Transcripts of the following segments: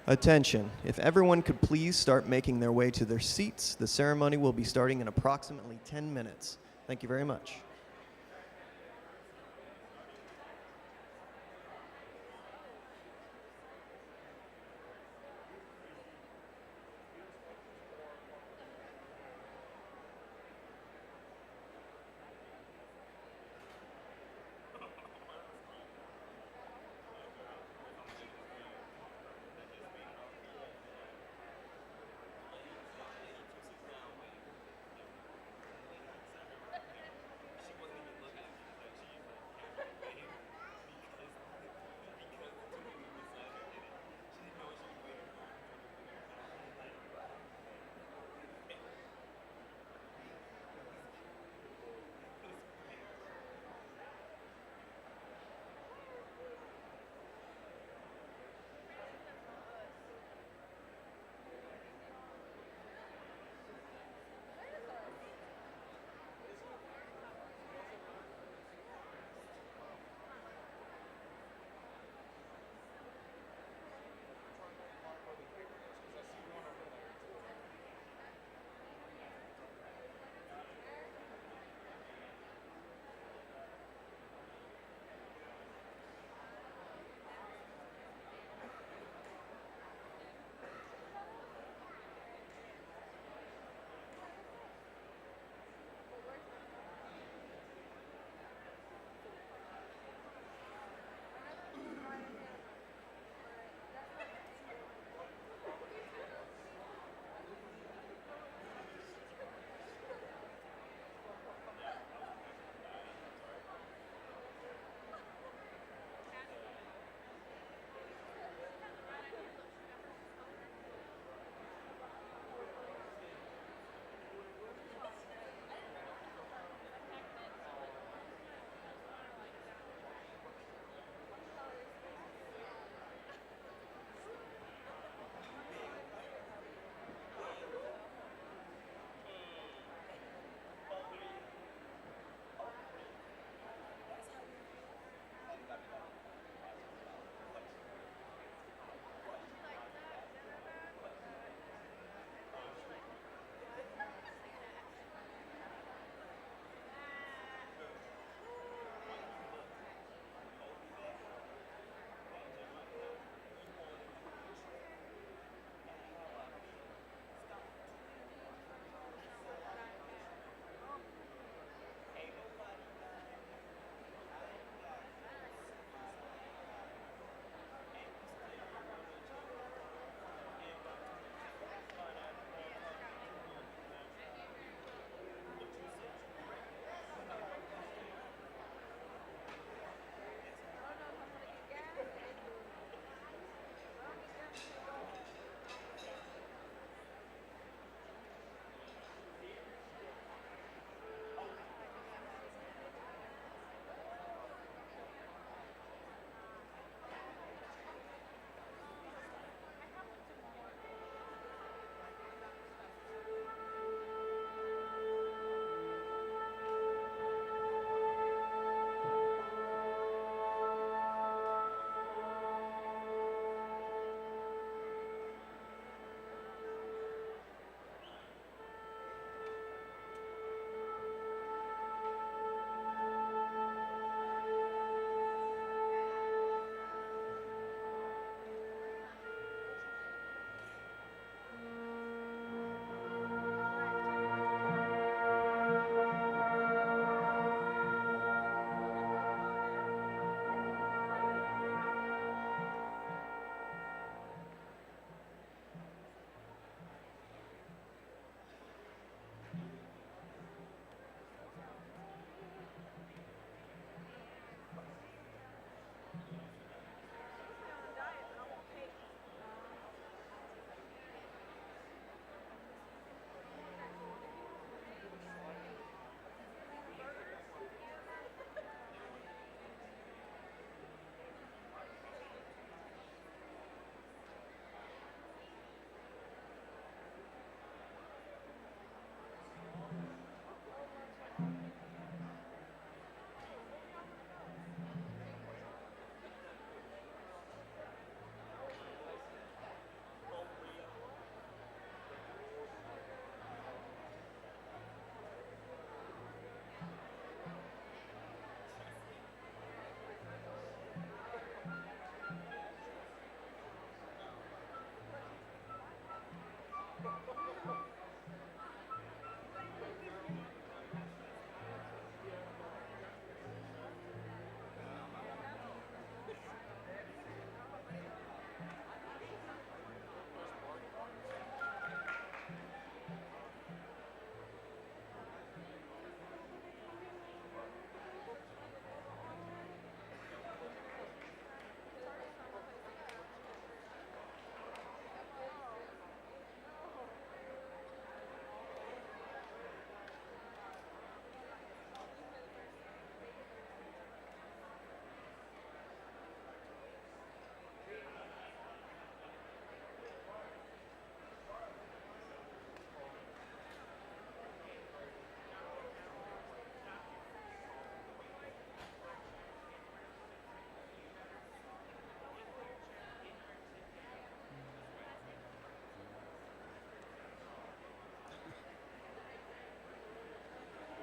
Attention, if everyone could please start making their way to their seats, the ceremony will be starting in approximately 10 minutes. Thank you very much.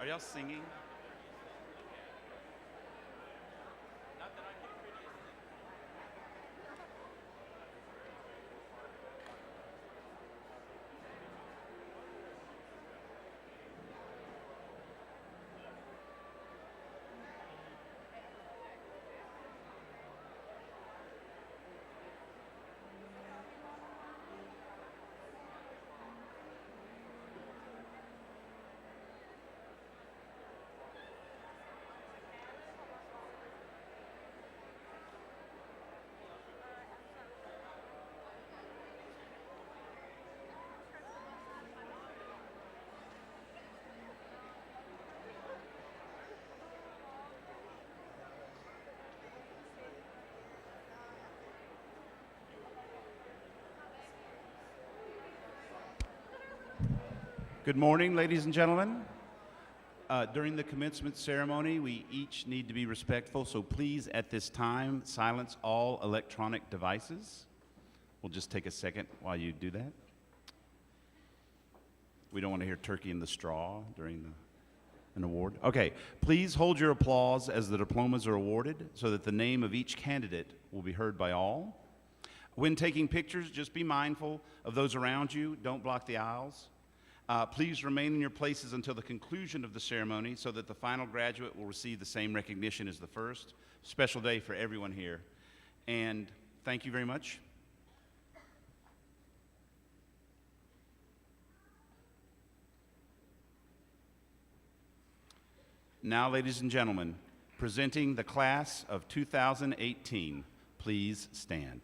Are y'all singing? Good morning, ladies and gentlemen. During the commencement ceremony, we each need to be respectful, so please, at this time, silence all electronic devices. We'll just take a second while you do that. We don't want to hear turkey in the straw during an award. Okay, please hold your applause as the diplomas are awarded so that the name of each candidate will be heard by all. When taking pictures, just be mindful of those around you. Don't block the aisles. Please remain in your places until the conclusion of the ceremony so that the final graduate will receive the same recognition as the first. Special day for everyone here. And thank you very much. Now, ladies and gentlemen, presenting the class of 2018, please stand.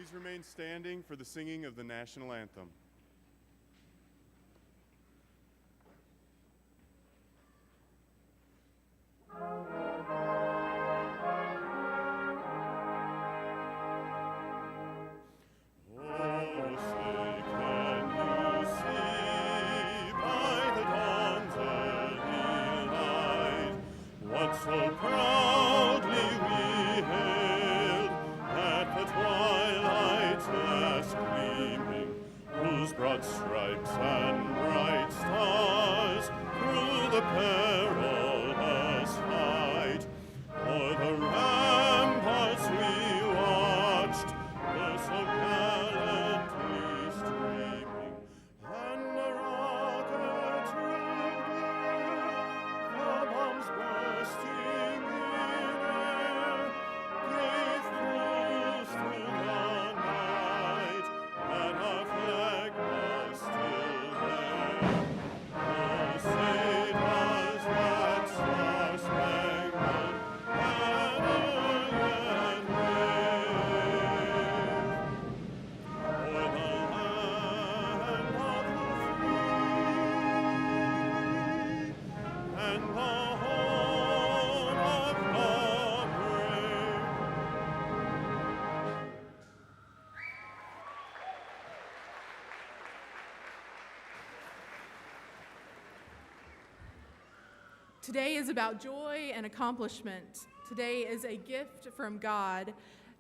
Please remain standing for the singing of the national anthem. So proudly we hailed at the twilight's last gleaming, whose broad stripes and bright stars through the perilous fight o'er the ramparts we watched were so gallantly streaming, and the rocket trilled glare, the bombs bursting in air, gave proofs through the night that our flag was still there. Oh, say does that star-spangled banner yet wave o'er the land of the free and the home of the brave? Today is about joy and accomplishment. Today is a gift from God.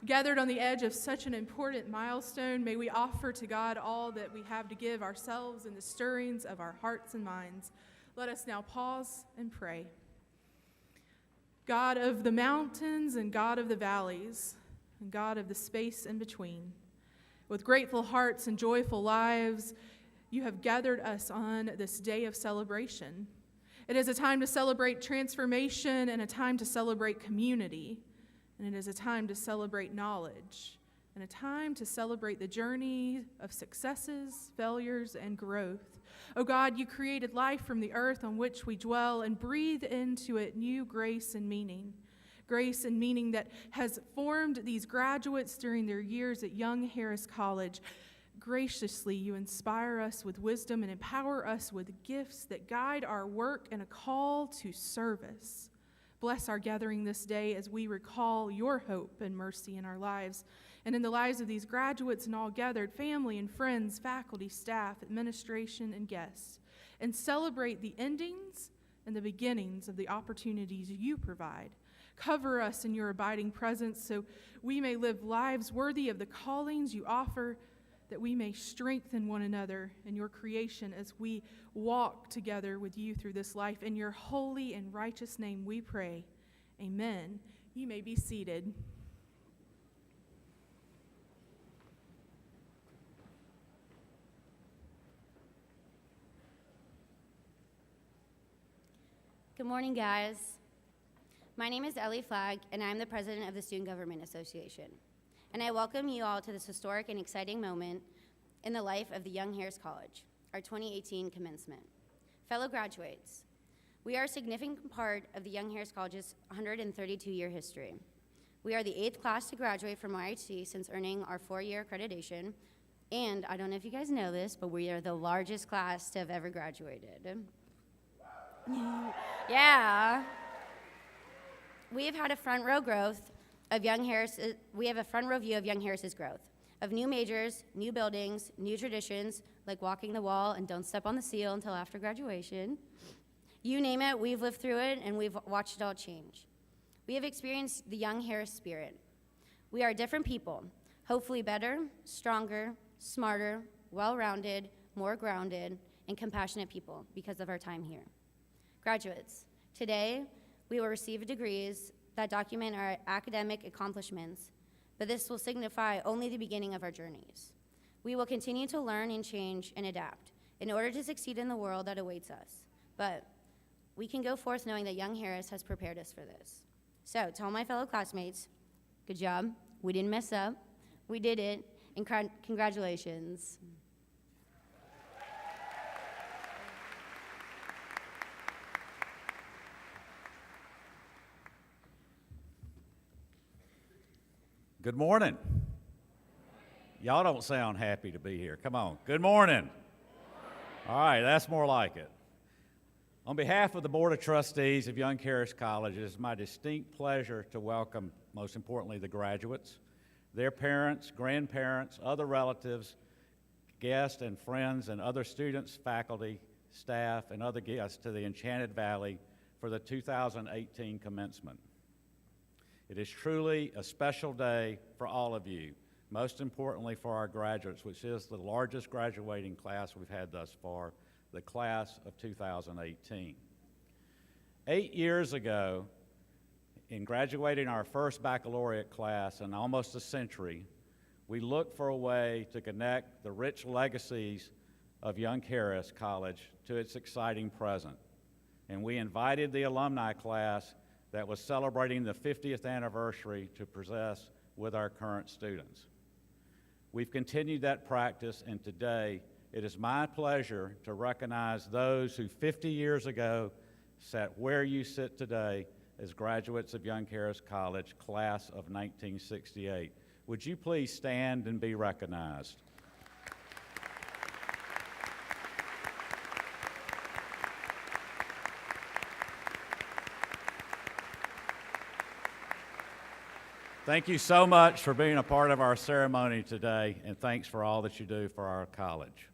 Gathered on the edge of such an important milestone, may we offer to God all that we have to give ourselves in the stirrings of our hearts and minds. Let us now pause and pray. God of the mountains and God of the valleys, and God of the space in between, with grateful hearts and joyful lives, you have gathered us on this day of celebration. It is a time to celebrate transformation and a time to celebrate community. And it is a time to celebrate knowledge and a time to celebrate the journey of successes, failures, and growth. Oh God, you created life from the earth on which we dwell and breathe into it new grace and meaning. Grace and meaning that has formed these graduates during their years at Young Harris College. Graciously, you inspire us with wisdom and empower us with gifts that guide our work and a call to service. Bless our gathering this day as we recall your hope and mercy in our lives and in the lives of these graduates and all gathered, family and friends, faculty, staff, administration, and guests, and celebrate the endings and the beginnings of the opportunities you provide. Cover us in your abiding presence so we may live lives worthy of the callings you offer, that we may strengthen one another in your creation as we walk together with you through this life. In your holy and righteous name we pray. Amen. You may be seated. Good morning, guys. My name is Ellie Flagg, and I'm the president of the Student Government Association. And I welcome you all to this historic and exciting moment in the life of the Young Harris College, our 2018 commencement. Fellow graduates, we are a significant part of the Young Harris College's 132-year history. We are the 8th class to graduate from YHC since earning our 4-year accreditation, and I don't know if you guys know this, but we are the largest class to have ever graduated. Yeah. We have had a front row growth of Young Harris. We have a front row view of Young Harris's growth, of new majors, new buildings, new traditions, like walking the wall and don't step on the seal until after graduation. You name it, we've lived through it, and we've watched it all change. We have experienced the Young Harris spirit. We are different people, hopefully better, stronger, smarter, well-rounded, more grounded, and compassionate people because of our time here. Graduates, today, we will receive degrees that document our academic accomplishments, but this will signify only the beginning of our journeys. We will continue to learn and change and adapt in order to succeed in the world that awaits us. But we can go forth knowing that Young Harris has prepared us for this. So, to all my fellow classmates, good job. We didn't mess up. We did it, and congratulations. Good morning. Y'all don't sound happy to be here. Come on. Good morning. All right, that's more like it. On behalf of the Board of Trustees of Young Harris College, it is my distinct pleasure to welcome, most importantly, the graduates, their parents, grandparents, other relatives, guests and friends, and other students, faculty, staff, and other guests to the Enchanted Valley for the 2018 commencement. It is truly a special day for all of you, most importantly for our graduates, which is the largest graduating class we've had thus far, the class of 2018. 8 years ago, in graduating our first baccalaureate class in almost a century, we looked for a way to connect the rich legacies of Young Harris College to its exciting present. And we invited the alumni class that was celebrating the 50th anniversary to possess with our current students. We've continued that practice, and today it is my pleasure to recognize those who 50 years ago sat where you sit today as graduates of Young Harris College, class of 1968. Would you please stand and be recognized? Thank you so much for being a part of our ceremony today, and thanks for all that you do for our college.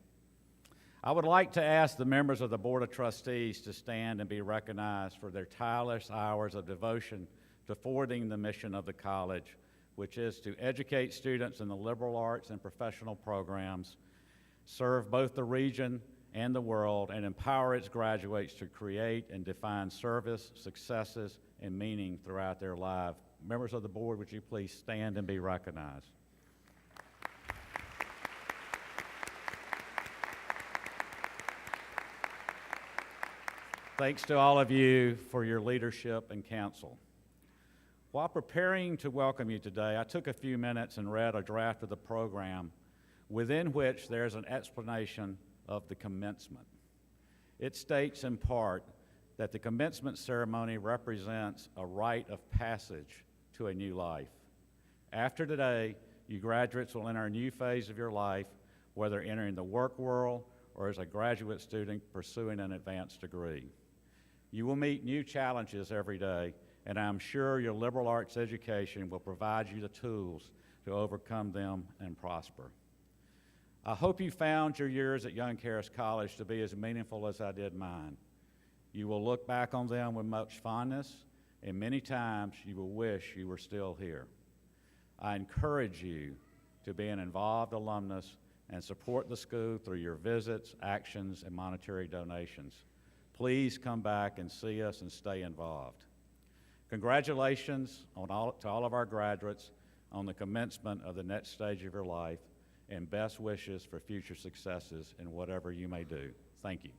I would like to ask the members of the Board of Trustees to stand and be recognized for their tireless hours of devotion to forwarding the mission of the college, which is to educate students in the liberal arts and professional programs, serve both the region and the world, and empower its graduates to create and define service, successes, and meaning throughout their life. Members of the board, would you please stand and be recognized? Thanks to all of you for your leadership and counsel. While preparing to welcome you today, I took a few minutes and read a draft of the program within which there's an explanation of the commencement. It states in part that the commencement ceremony represents a rite of passage to a new life. After today, you graduates will enter a new phase of your life, whether entering the work world or as a graduate student pursuing an advanced degree. You will meet new challenges every day, and I'm sure your liberal arts education will provide you the tools to overcome them and prosper. I hope you found your years at Young Harris College to be as meaningful as I did mine. You will look back on them with much fondness, and many times you will wish you were still here. I encourage you to be an involved alumnus and support the school through your visits, actions, and monetary donations. Please come back and see us and stay involved. Congratulations to all of our graduates on the commencement of the next stage of your life, and best wishes for future successes in whatever you may do. Thank you.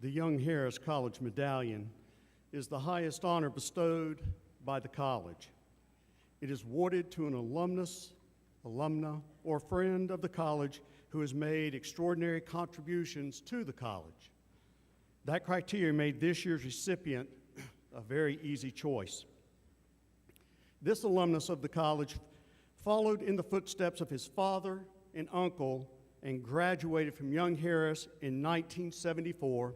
the Young Harris College Medallion is the highest honor bestowed by the college. It is awarded to an alumnus, alumna, or friend of the college who has made extraordinary contributions to the college. That criteria made this year's recipient a very easy choice. This alumnus of the college followed in the footsteps of his father and uncle and graduated from Young Harris in 1974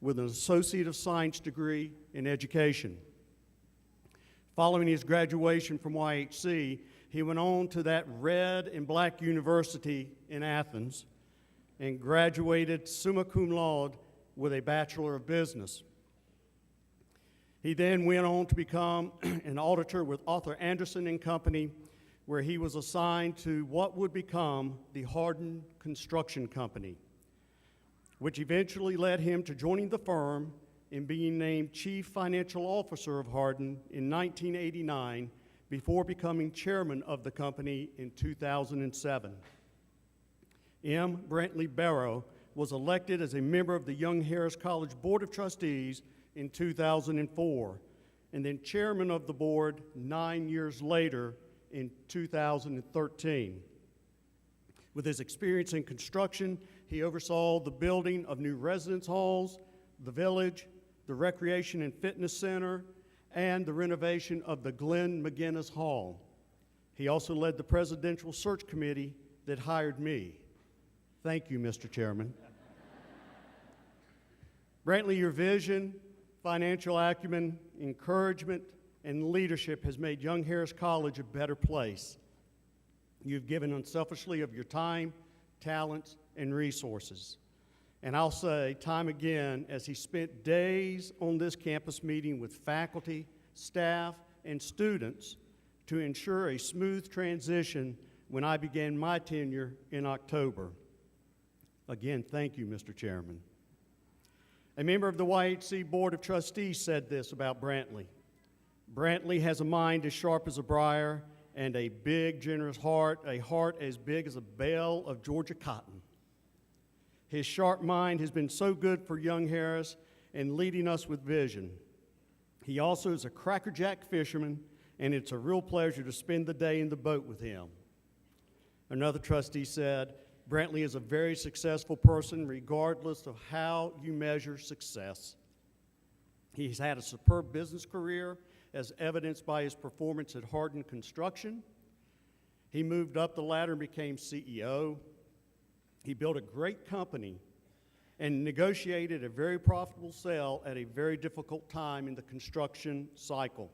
with an Associate of Science degree in education. Following his graduation from YHC, he went on to that red and black university in Athens and graduated summa cum laude with a Bachelor of Business. He then went on to become an auditor with Arthur Anderson and Company, where he was assigned to what would become the Hardin Construction Company, which eventually led him to joining the firm and being named Chief Financial Officer of Hardin in 1989 before becoming chairman of the company in 2007. M. Brantley Barrow was elected as a member of the Young Harris College Board of Trustees in 2004, and then chairman of the board 9 years later in 2013. With his experience in construction, he oversaw the building of new residence halls, the village, the Recreation and Fitness Center, and the renovation of the Glenn McGinnis Hall. He also led the presidential search committee that hired me. Thank you, Mr. Chairman. Brantley, your vision, financial acumen, encouragement, and leadership has made Young Harris College a better place. You've given unselfishly of your time, talents, and resources. And I'll say time again, as he spent days on this campus meeting with faculty, staff, and students to ensure a smooth transition when I began my tenure in October. Again, thank you, Mr. Chairman. A member of the YHC Board of Trustees said this about Brantley. Brantley has a mind as sharp as a briar and a big, generous heart, a heart as big as a bale of Georgia cotton. His sharp mind has been so good for Young Harris and leading us with vision. He also is a crackerjack fisherman, and it's a real pleasure to spend the day in the boat with him. Another trustee said, Brantley is a very successful person regardless of how you measure success. He's had a superb business career as evidenced by his performance at Hardin Construction. He moved up the ladder and became CEO. He built a great company and negotiated a very profitable sale at a very difficult time in the construction cycle.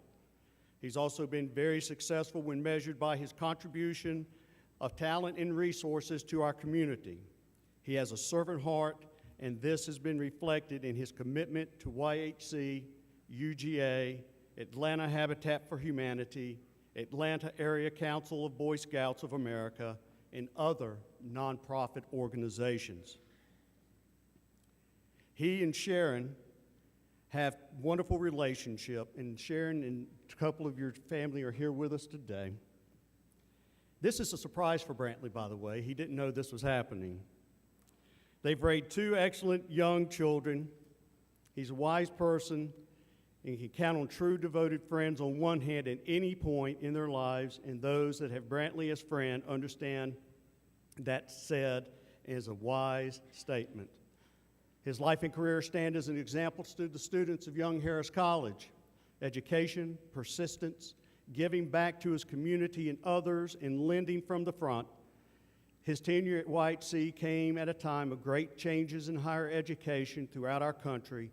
He's also been very successful when measured by his contribution of talent and resources to our community. He has a servant heart, and this has been reflected in his commitment to YHC, UGA, Atlanta Habitat for Humanity, Atlanta Area Council of Boy Scouts of America, and other nonprofit organizations. He and Sharon have wonderful relationship, and Sharon and a couple of your family are here with us today. This is a surprise for Brantley, by the way. He didn't know this was happening. They've raised two excellent young children. He's a wise person, and he can count on true, devoted friends on one hand at any point in their lives, and those that have Brantley as friend understand that said is a wise statement. His life and career stand as an example to the students of Young Harris College. Education, persistence, giving back to his community and others, and lending from the front. His tenure at YHC came at a time of great changes in higher education throughout our country,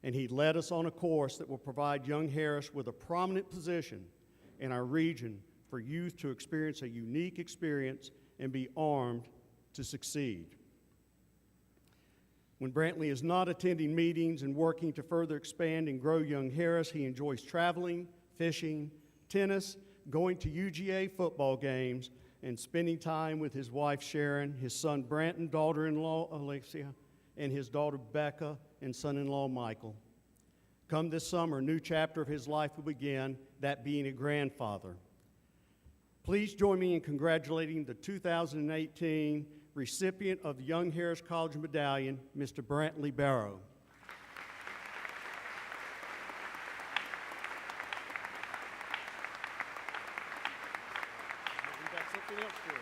and he led us on a course that will provide Young Harris with a prominent position in our region for youth to experience a unique experience and be armed to succeed. When Brantley is not attending meetings and working to further expand and grow Young Harris, he enjoys traveling, fishing, tennis, going to UGA football games, and spending time with his wife Sharon, his son Branton, daughter-in-law Alexia, and his daughter Becca, and son-in-law Michael. Come this summer, a new chapter of his life will begin, that being a grandfather. Please join me in congratulating the 2018 recipient of the Young Harris College Medallion, Mr. Brantley Barrow. Anything else for you?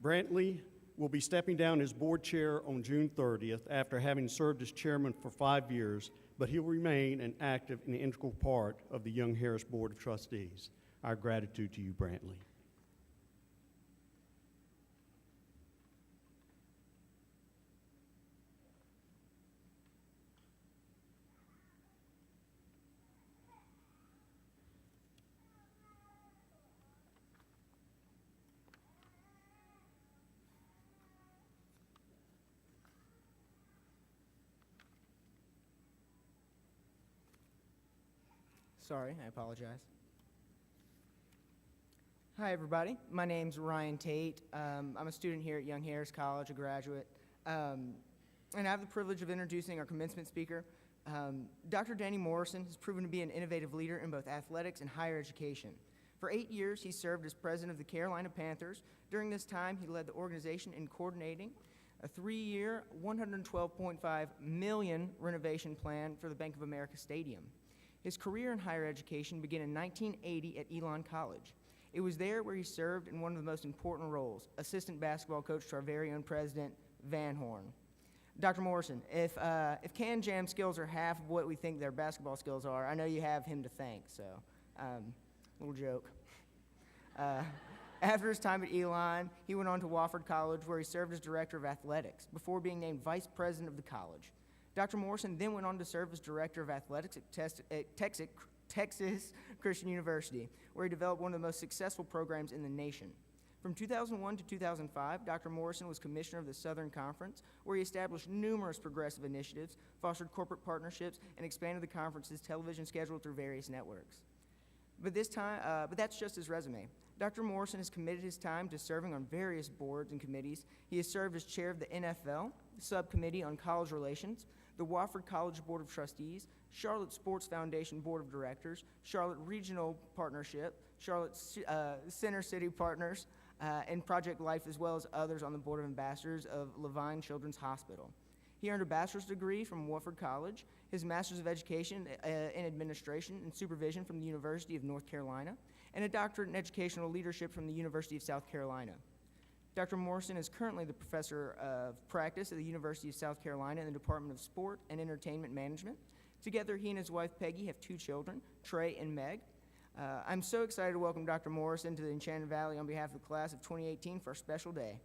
Brantley will be stepping down as board chair on June 30th after having served as chairman for 5 years, but he'll remain an active and integral part of the Young Harris Board of Trustees. Our gratitude to you, Brantley. Sorry, I apologize. Hi, everybody. My name's Ryan Tate. I'm a student here at Young Harris College, a graduate. And I have the privilege of introducing our commencement speaker. Dr. Danny Morrison has proven to be an innovative leader in both athletics and higher education. For 8 years, he served as president of the Carolina Panthers. During this time, he led the organization in coordinating a 3-year, $112.5 million renovation plan for the Bank of America Stadium. His career in higher education began in 1980 at Elon College. It was there where he served in one of the most important roles, assistant basketball coach to our very own president, Van Horn. Dr. Morrison, if Can Jam skills are half of what we think their basketball skills are, I know you have him to thank, so little joke. After his time at Elon, he went on to Wofford College, where he served as director of athletics before being named vice president of the college. Dr. Morrison then went on to serve as director of athletics at Texas Christian University, where he developed one of the most successful programs in the nation. From 2001 to 2005, Dr. Morrison was commissioner of the Southern Conference, where he established numerous progressive initiatives, fostered corporate partnerships, and expanded the conference's television schedule through various networks. But that's just his resume. Dr. Morrison has committed his time to serving on various boards and committees. He has served as chair of the NFL, the Subcommittee on College Relations, the Wofford College Board of Trustees, Charlotte Sports Foundation Board of Directors, Charlotte Regional Partnership, Charlotte Center City Partners, and Project Life, as well as others on the Board of Ambassadors of Levine Children's Hospital. He earned a bachelor's degree from Wofford College, his master's of education in administration and supervision from the University of North Carolina, and a doctorate in educational leadership from the University of South Carolina. Dr. Morrison is currently the professor of practice at the University of South Carolina in the Department of Sport and Entertainment Management. Together, he and his wife Peggy have 2 children, Trey and Meg. I'm so excited to welcome Dr. Morrison to the Enchanted Valley on behalf of the class of 2018 for our special day.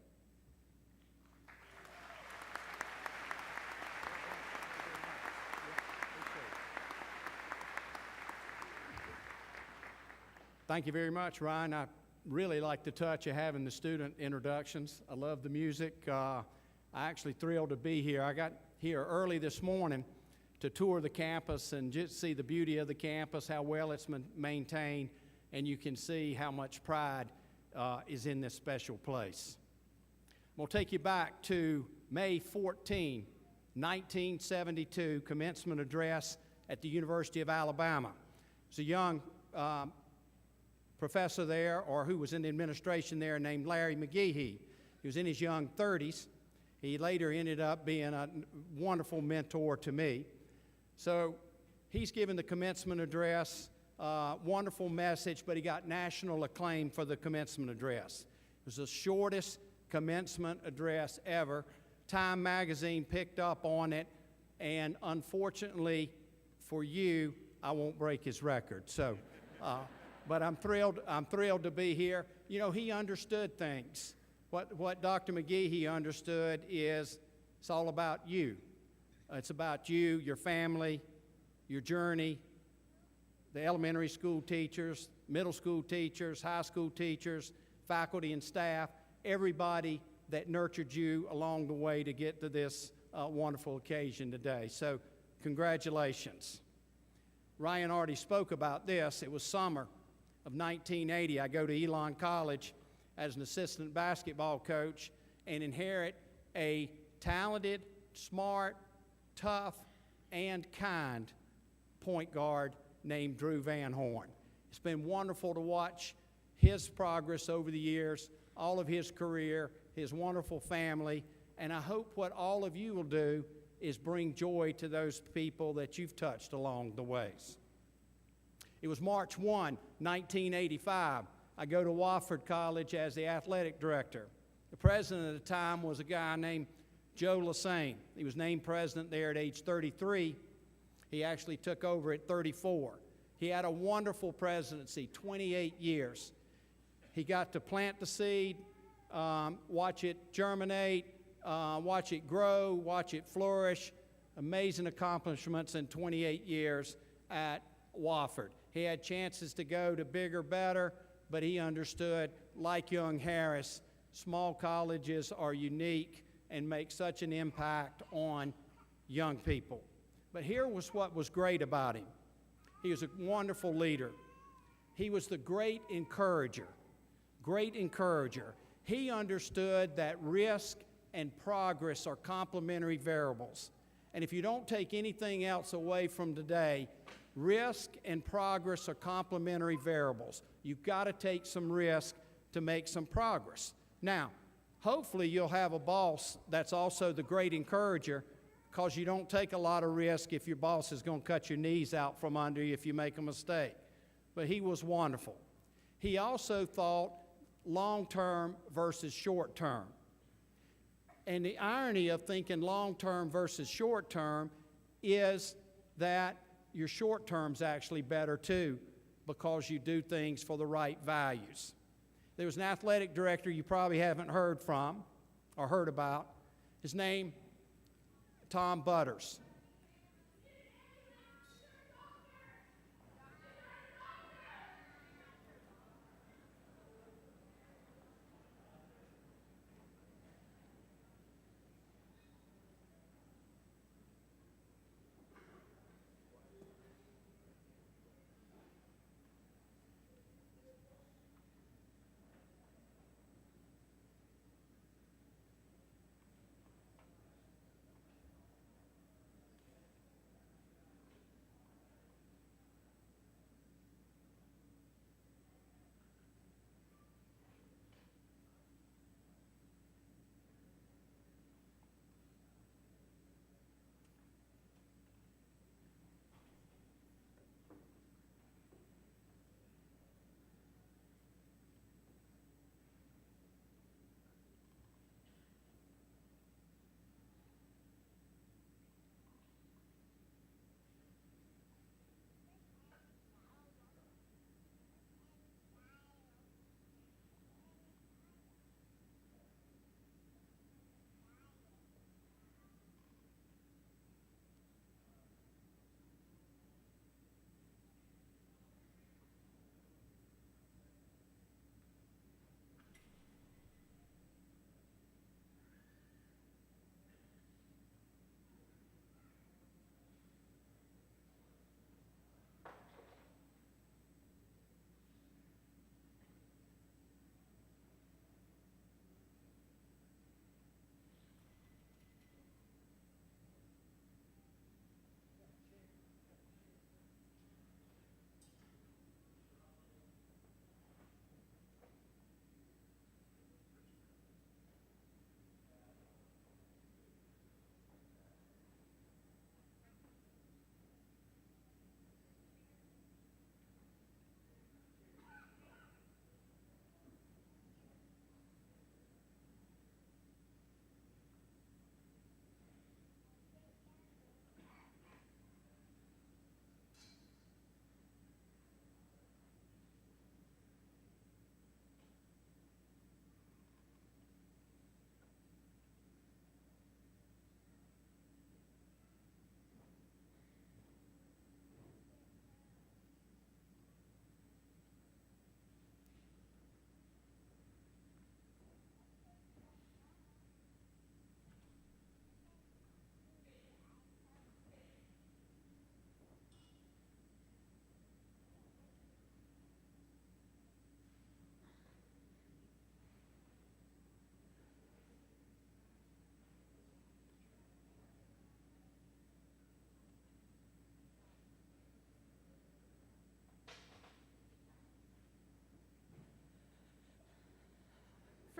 Thank you very much, Ryan. I really like the touch you have in the student introductions. I love the music. I'm actually thrilled to be here. I got here early this morning to tour the campus and just see the beauty of the campus, how well it's maintained, and you can see how much pride is in this special place. We'll take you back to May 14, 1972, commencement address at the University of Alabama. It's a young professor there, or who was in the administration there, named Larry McGehee. He was in his young 30s. He later ended up being a wonderful mentor to me. So he's given the commencement address, wonderful message, but he got national acclaim for the commencement address. It was the shortest commencement address ever. Time magazine picked up on it, and unfortunately for you, I won't break his record. So, but I'm thrilled to be here. You know, he understood things. What Dr. McGehee understood is it's all about you. It's about you, your family, your journey, the elementary school teachers, middle school teachers, high school teachers, faculty and staff, everybody that nurtured you along the way to get to this wonderful occasion today. So congratulations. Ryan already spoke about this. It was summer of 1980. I go to Elon College as an assistant basketball coach and inherit a talented, smart, tough, and kind point guard named Drew Van Horn. It's been wonderful to watch his progress over the years, all of his career, his wonderful family, and I hope what all of you will do is bring joy to those people that you've touched along the ways. It was March 1, 1985. I go to Wofford College as the athletic director. The president at the time was a guy named Joe Lassane. He was named president there at age 33. He actually took over at 34. He had a wonderful presidency, 28 years. He got to plant the seed, watch it germinate, watch it grow, watch it flourish. Amazing accomplishments in 28 years at Wofford. He had chances to go to bigger, better, but he understood, like young Harris, small colleges are unique and make such an impact on young people. But here was what was great about him. He was a wonderful leader. He was the great encourager. Great encourager. He understood that risk and progress are complementary variables. And if you don't take anything else away from today, risk and progress are complementary variables. You've got to take some risk to make some progress. Now, hopefully you'll have a boss that's also the great encourager, because you don't take a lot of risk if your boss is going to cut your knees out from under you if you make a mistake. But he was wonderful. He also thought long-term versus short-term. And the irony of thinking long-term versus short-term is that your short-term's actually better too, because you do things for the right values. There was an athletic director you probably haven't heard from or heard about. His name, Tom Butters.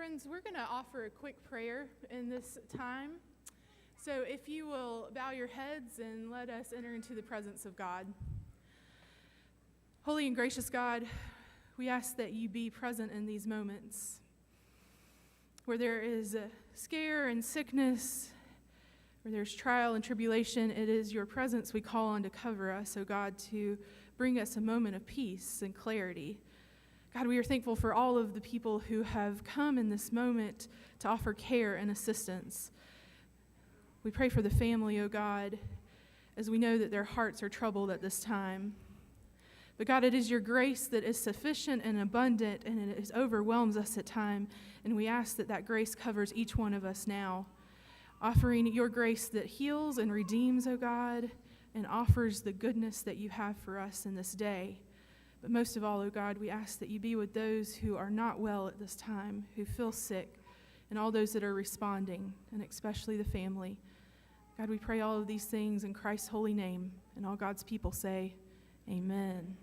friends, we're going to offer a quick prayer in this time. So if you will bow your heads and let us enter into the presence of God. Holy and gracious God, we ask that you be present in these moments where there is scare and sickness, where there's trial and tribulation. It is your presence we call on to cover us, oh God, to bring us a moment of peace and clarity. God, we are thankful for all of the people who have come in this moment to offer care and assistance. We pray for the family, oh God, as we know that their hearts are troubled at this time. But God, it is your grace that is sufficient and abundant, and it overwhelms us at times. And we ask that that grace covers each one of us now, offering your grace that heals and redeems, oh God, and offers the goodness that you have for us in this day. But most of all, oh God, we ask that you be with those who are not well at this time, who feel sick, and all those that are responding, and especially the family. God, we pray all of these things in Christ's holy name, and all God's people say, amen.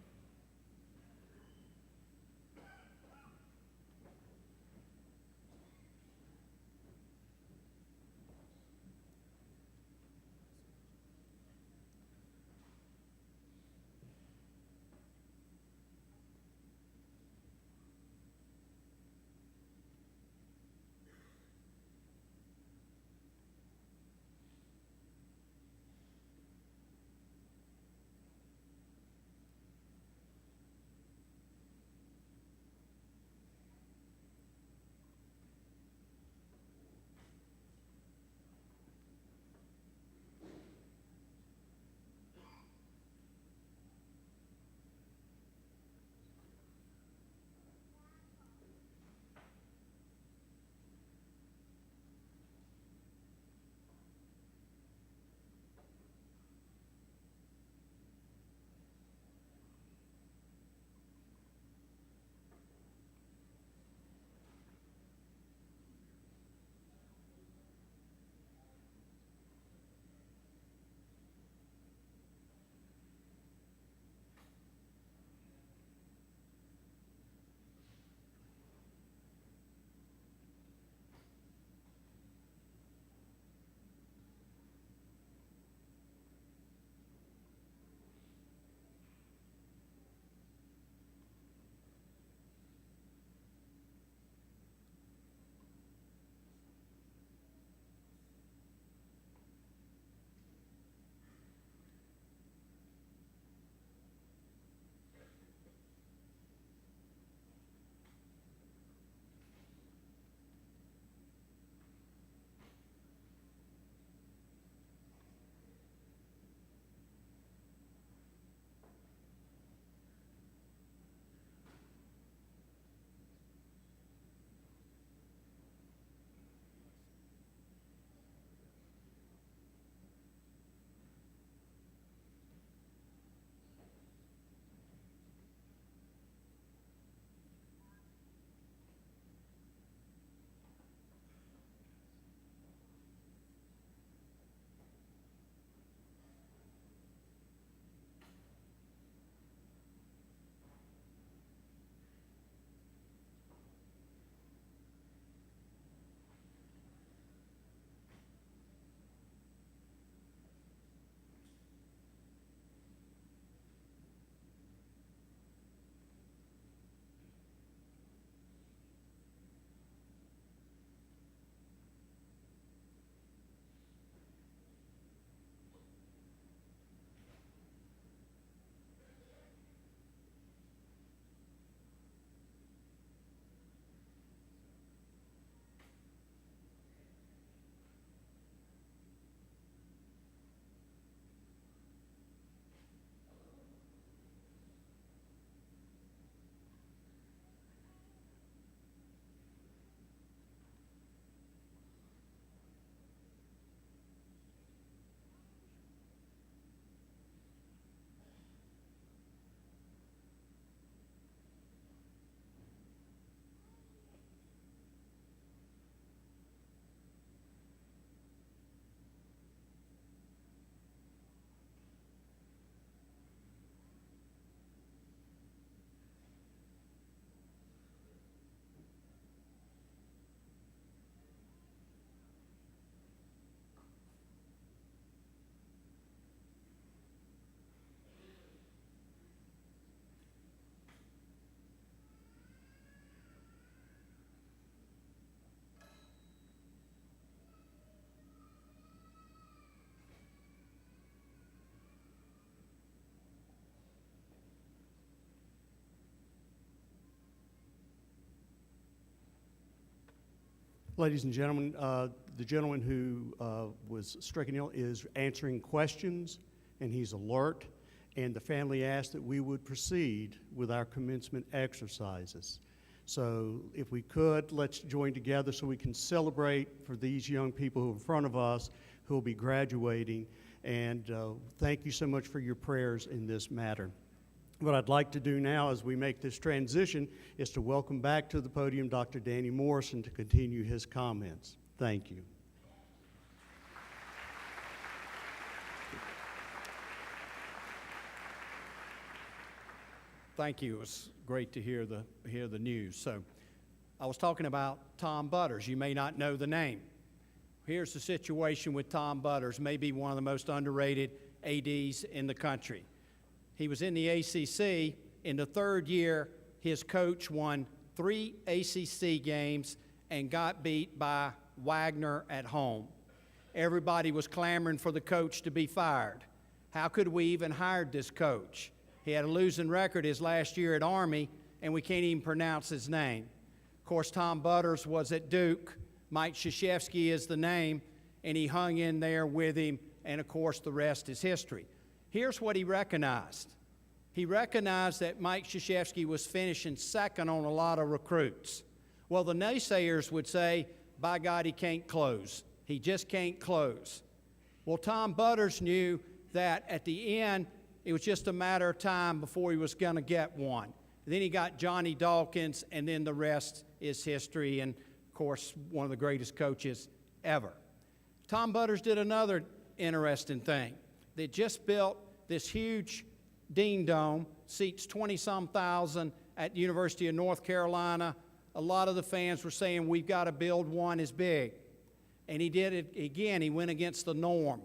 Ladies and gentlemen, the gentleman who was stricken ill is answering questions, and he's alert, and the family asked that we would proceed with our commencement exercises. So if we could, let's join together so we can celebrate for these young people who are in front of us who will be graduating, and thank you so much for your prayers in this matter. What I'd like to do now as we make this transition is to welcome back to the podium Dr. Danny Morrison to continue his comments. Thank you. Thank you. It was great to hear the news. So I was talking about Tom Butters. You may not know the name. Here's the situation with Tom Butters, maybe one of the most underrated ADs in the country. He was in the ACC. In the third year, his coach won 3 ACC games and got beat by Wagner at home. Everybody was clamoring for the coach to be fired. How could we even hire this coach? He had a losing record his last year at Army, and we can't even pronounce his name. Of course, Tom Butters was at Duke. Mike Krzyzewski is the name, and he hung in there with him, and of course, the rest is history. Here's what he recognized. He recognized that Mike Krzyzewski was finishing second on a lot of recruits. Well, the naysayers would say, by God, he can't close. He just can't close. Well, Tom Butters knew that at the end, it was just a matter of time before he was going to get one. Then he got Johnny Dawkins, and then the rest is history, and of course, one of the greatest coaches ever. Tom Butters did another interesting thing. They just built this huge Dean Dome, seats 20-some thousand at the University of North Carolina. A lot of the fans were saying, we've got to build one as big. And he did it again. He went against the norm.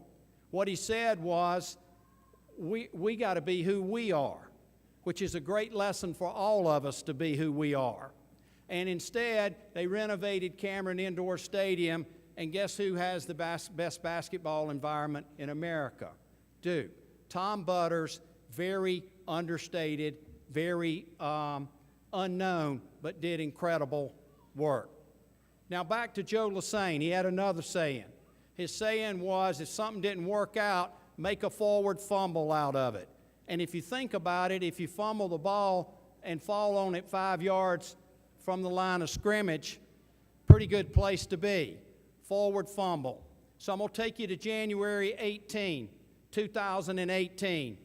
What he said was, we got to be who we are, which is a great lesson for all of us to be who we are. And instead, they renovated Cameron Indoor Stadium, and guess who has the best basketball environment in America? Duke. Tom Butters, very understated, very unknown, but did incredible work. Now back to Joe Lassane. He had another saying. His saying was, if something didn't work out, make a forward fumble out of it. And if you think about it, if you fumble the ball and fall on it 5 yards from the line of scrimmage, pretty good place to be. Forward fumble. So I'm going to take you to January 18, 2018.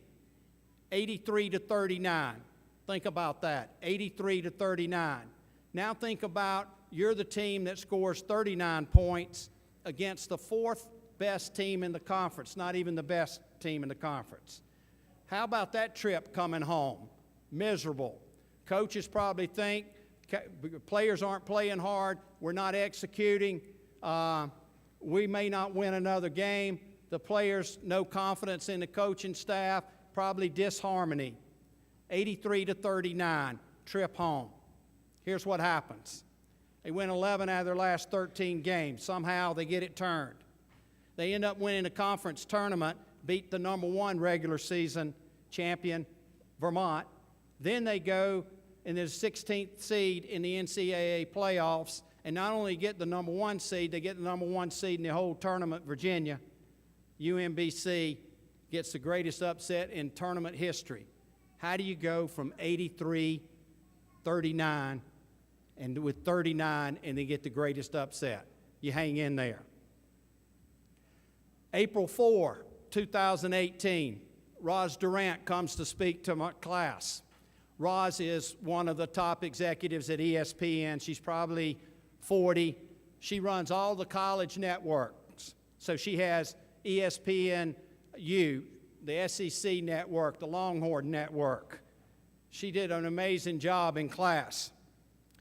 83-39. Think about that. 83-39. Now think about you're the team that scores 39 points against the 4th best team in the conference, not even the best team in the conference. How about that trip coming home? Miserable. Coaches probably think players aren't playing hard, we're not executing, we may not win another game. The players, no confidence in the coaching staff, probably disharmony. 83-39, trip home. Here's what happens. They win 11 out of their last 13 games. Somehow they get it turned. They end up winning the conference tournament, beat the #1 regular season champion, Vermont. Then they go in the 16th seed in the NCAA playoffs, and not only get the #1 seed, they get the #1 seed in the whole tournament, Virginia. UMBC gets the greatest upset in tournament history. How do you go from 83-39 and with 39 and then get the greatest upset? You hang in there. April 4, 2018, Roz Durant comes to speak to my class. Roz is one of the top executives at ESPN. She's probably 40. She runs all the college networks. So she has ESPNU, the SEC network, the Longhorn network. She did an amazing job in class.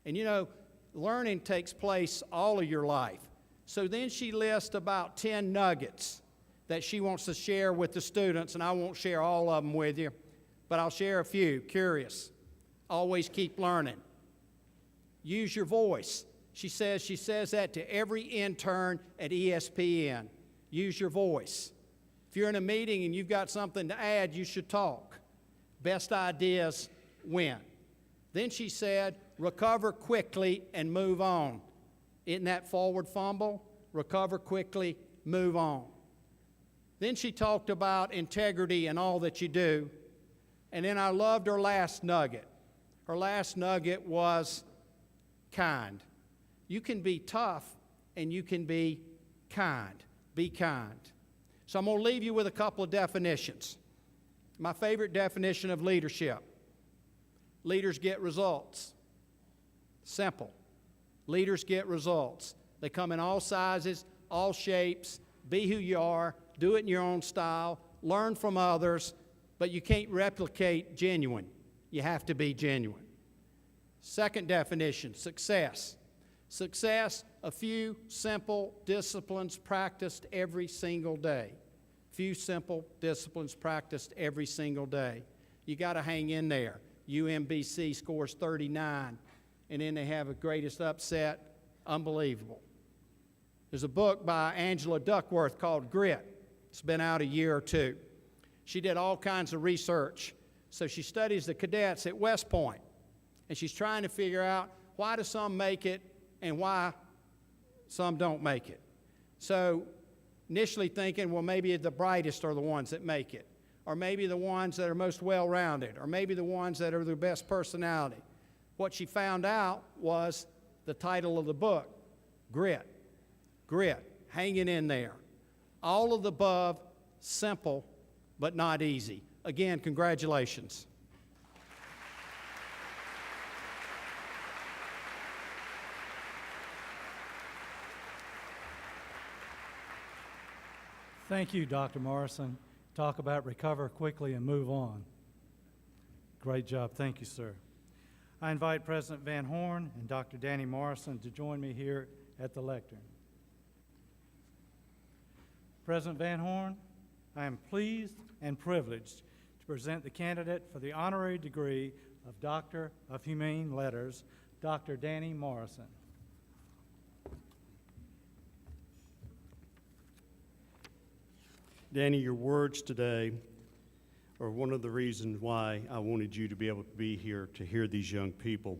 And you know, learning takes place all of your life. So then she lists about 10 nuggets that she wants to share with the students, and I won't share all of them with you, but I'll share a few. Curious. Always keep learning. Use your voice. She says that to every intern at ESPN. Use your voice. If you're in a meeting and you've got something to add, you should talk. Best ideas win. Then she said, recover quickly and move on. Isn't that forward fumble? Recover quickly, move on. Then she talked about integrity and all that you do. And then I loved her last nugget. Her last nugget was kind. You can be tough and you can be kind. Be kind. So I'm going to leave you with a couple of definitions. My favorite definition of leadership. Leaders get results. Simple. Leaders get results. They come in all sizes, all shapes. Be who you are. Do it in your own style. Learn from others. But you can't replicate genuine. You have to be genuine. Second definition, success. Success, a few simple disciplines practiced every single day. Few simple disciplines practiced every single day. You got to hang in there. UMBC scores 39, and then they have a greatest upset. Unbelievable. There's a book by Angela Duckworth called Grit. It's been out a year or two. She did all kinds of research. So she studies the cadets at West Point, and she's trying to figure out why do some make it and why some don't make it. So initially thinking, well, maybe the brightest are the ones that make it, or maybe the ones that are most well-rounded, or maybe the ones that are the best personality. What she found out was the title of the book, Grit. Grit, hanging in there. All of the above, simple, but not easy. Again, congratulations. Thank you, Dr. Morrison. Talk about recover quickly and move on. Great job. Thank you, sir. I invite President Van Horn and Dr. Danny Morrison to join me here at the lectern. President Van Horn, I am pleased and privileged to present the candidate for the honorary degree of Doctor of Humane Letters, Dr. Danny Morrison. Danny, your words today are one of the reasons why I wanted you to be able to be here to hear these young people.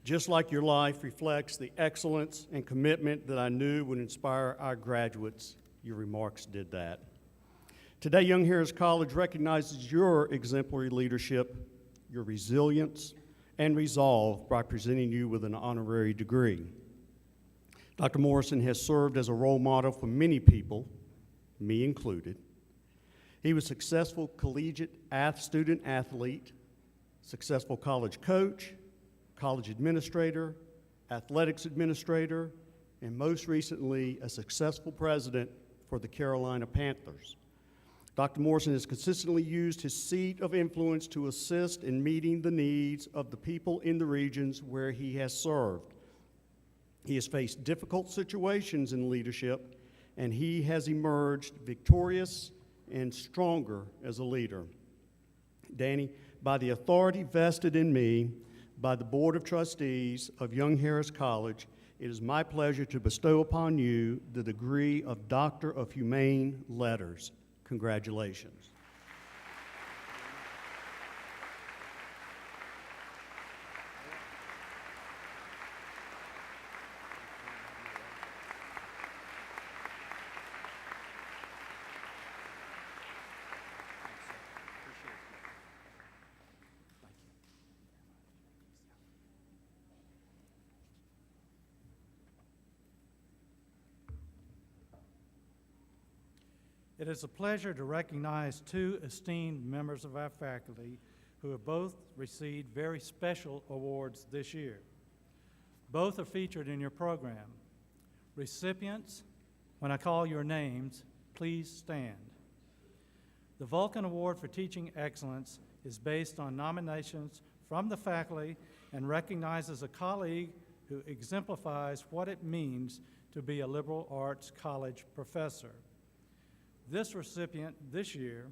Just like your life reflects the excellence and commitment that I knew would inspire our graduates, your remarks did that. Today, Young Harris College recognizes your exemplary leadership, your resilience, and resolve by presenting you with an honorary degree. Dr. Morrison has served as a role model for many people, me included. He was a successful collegiate student athlete, successful college coach, college administrator, athletics administrator, and most recently, a successful president for the Carolina Panthers. Dr. Morrison has consistently used his seat of influence to assist in meeting the needs of the people in the regions where he has served. He has faced difficult situations in leadership, and he has emerged victorious and stronger as a leader. Danny, by the authority vested in me by the Board of Trustees of Young Harris College, it is my pleasure to bestow upon you the degree of Doctor of Humane Letters. Congratulations. It is a pleasure to recognize two esteemed members of our faculty who have both received very special awards this year. Both are featured in your program. Recipients, when I call your names, please stand. The Vulcan Award for Teaching Excellence is based on nominations from the faculty and recognizes a colleague who exemplifies what it means to be a liberal arts college professor. This recipient this year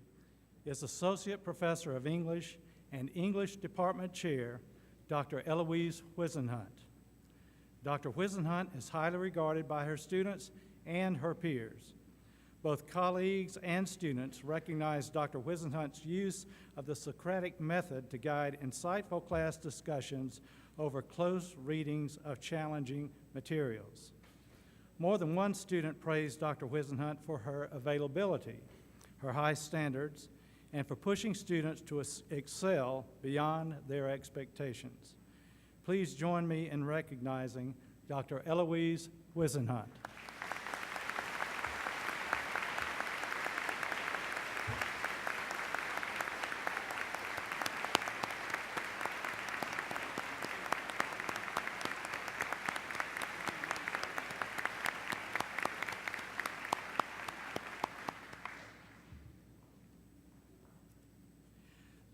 is Associate Professor of English and English Department Chair, Dr. Eloise Whisenhunt. Dr. Whisenhunt is highly regarded by her students and her peers. Both colleagues and students recognize Dr. Whisenhunt's use of the Socratic method to guide insightful class discussions over close readings of challenging materials. More than one student praised Dr. Wisenhunt for her availability, her high standards, and for pushing students to excel beyond their expectations. Please join me in recognizing Dr. Eloise Wisenhunt.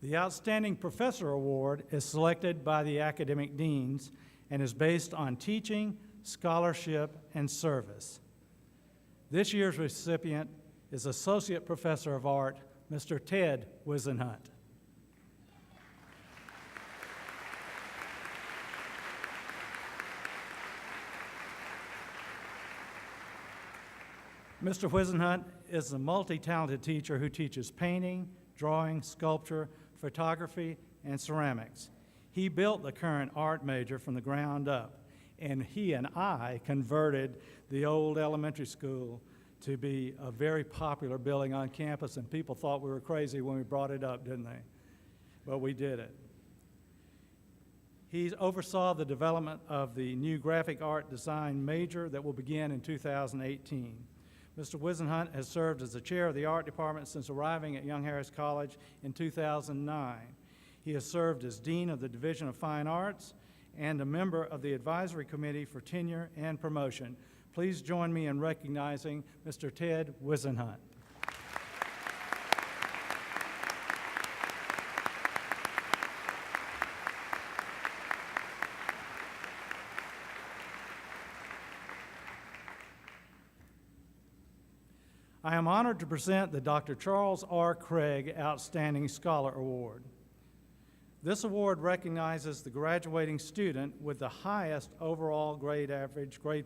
The Outstanding Professor Award is selected by the academic deans and is based on teaching, scholarship, and service. This year's recipient is Associate Professor of Art, Mr. Ted Wisenhunt. Mr. Wisenhunt is a multi-talented teacher who teaches painting, drawing, sculpture, photography, and ceramics. He built the current art major from the ground up, and he and I converted the old elementary school to be a very popular building on campus, and people thought we were crazy when we brought it up, didn't they? But we did it. He oversaw the development of the new graphic art design major that will begin in 2018. Mr. Wisenhunt has served as the chair of the art department since arriving at Young Harris College in 2009. He has served as dean of the Division of Fine Arts and a member of the advisory committee for tenure and promotion. Please join me in recognizing Mr. Ted Wisenhunt. I am honored to present the Dr. Charles R. Craig Outstanding Scholar Award. This award recognizes the graduating student with the highest overall grade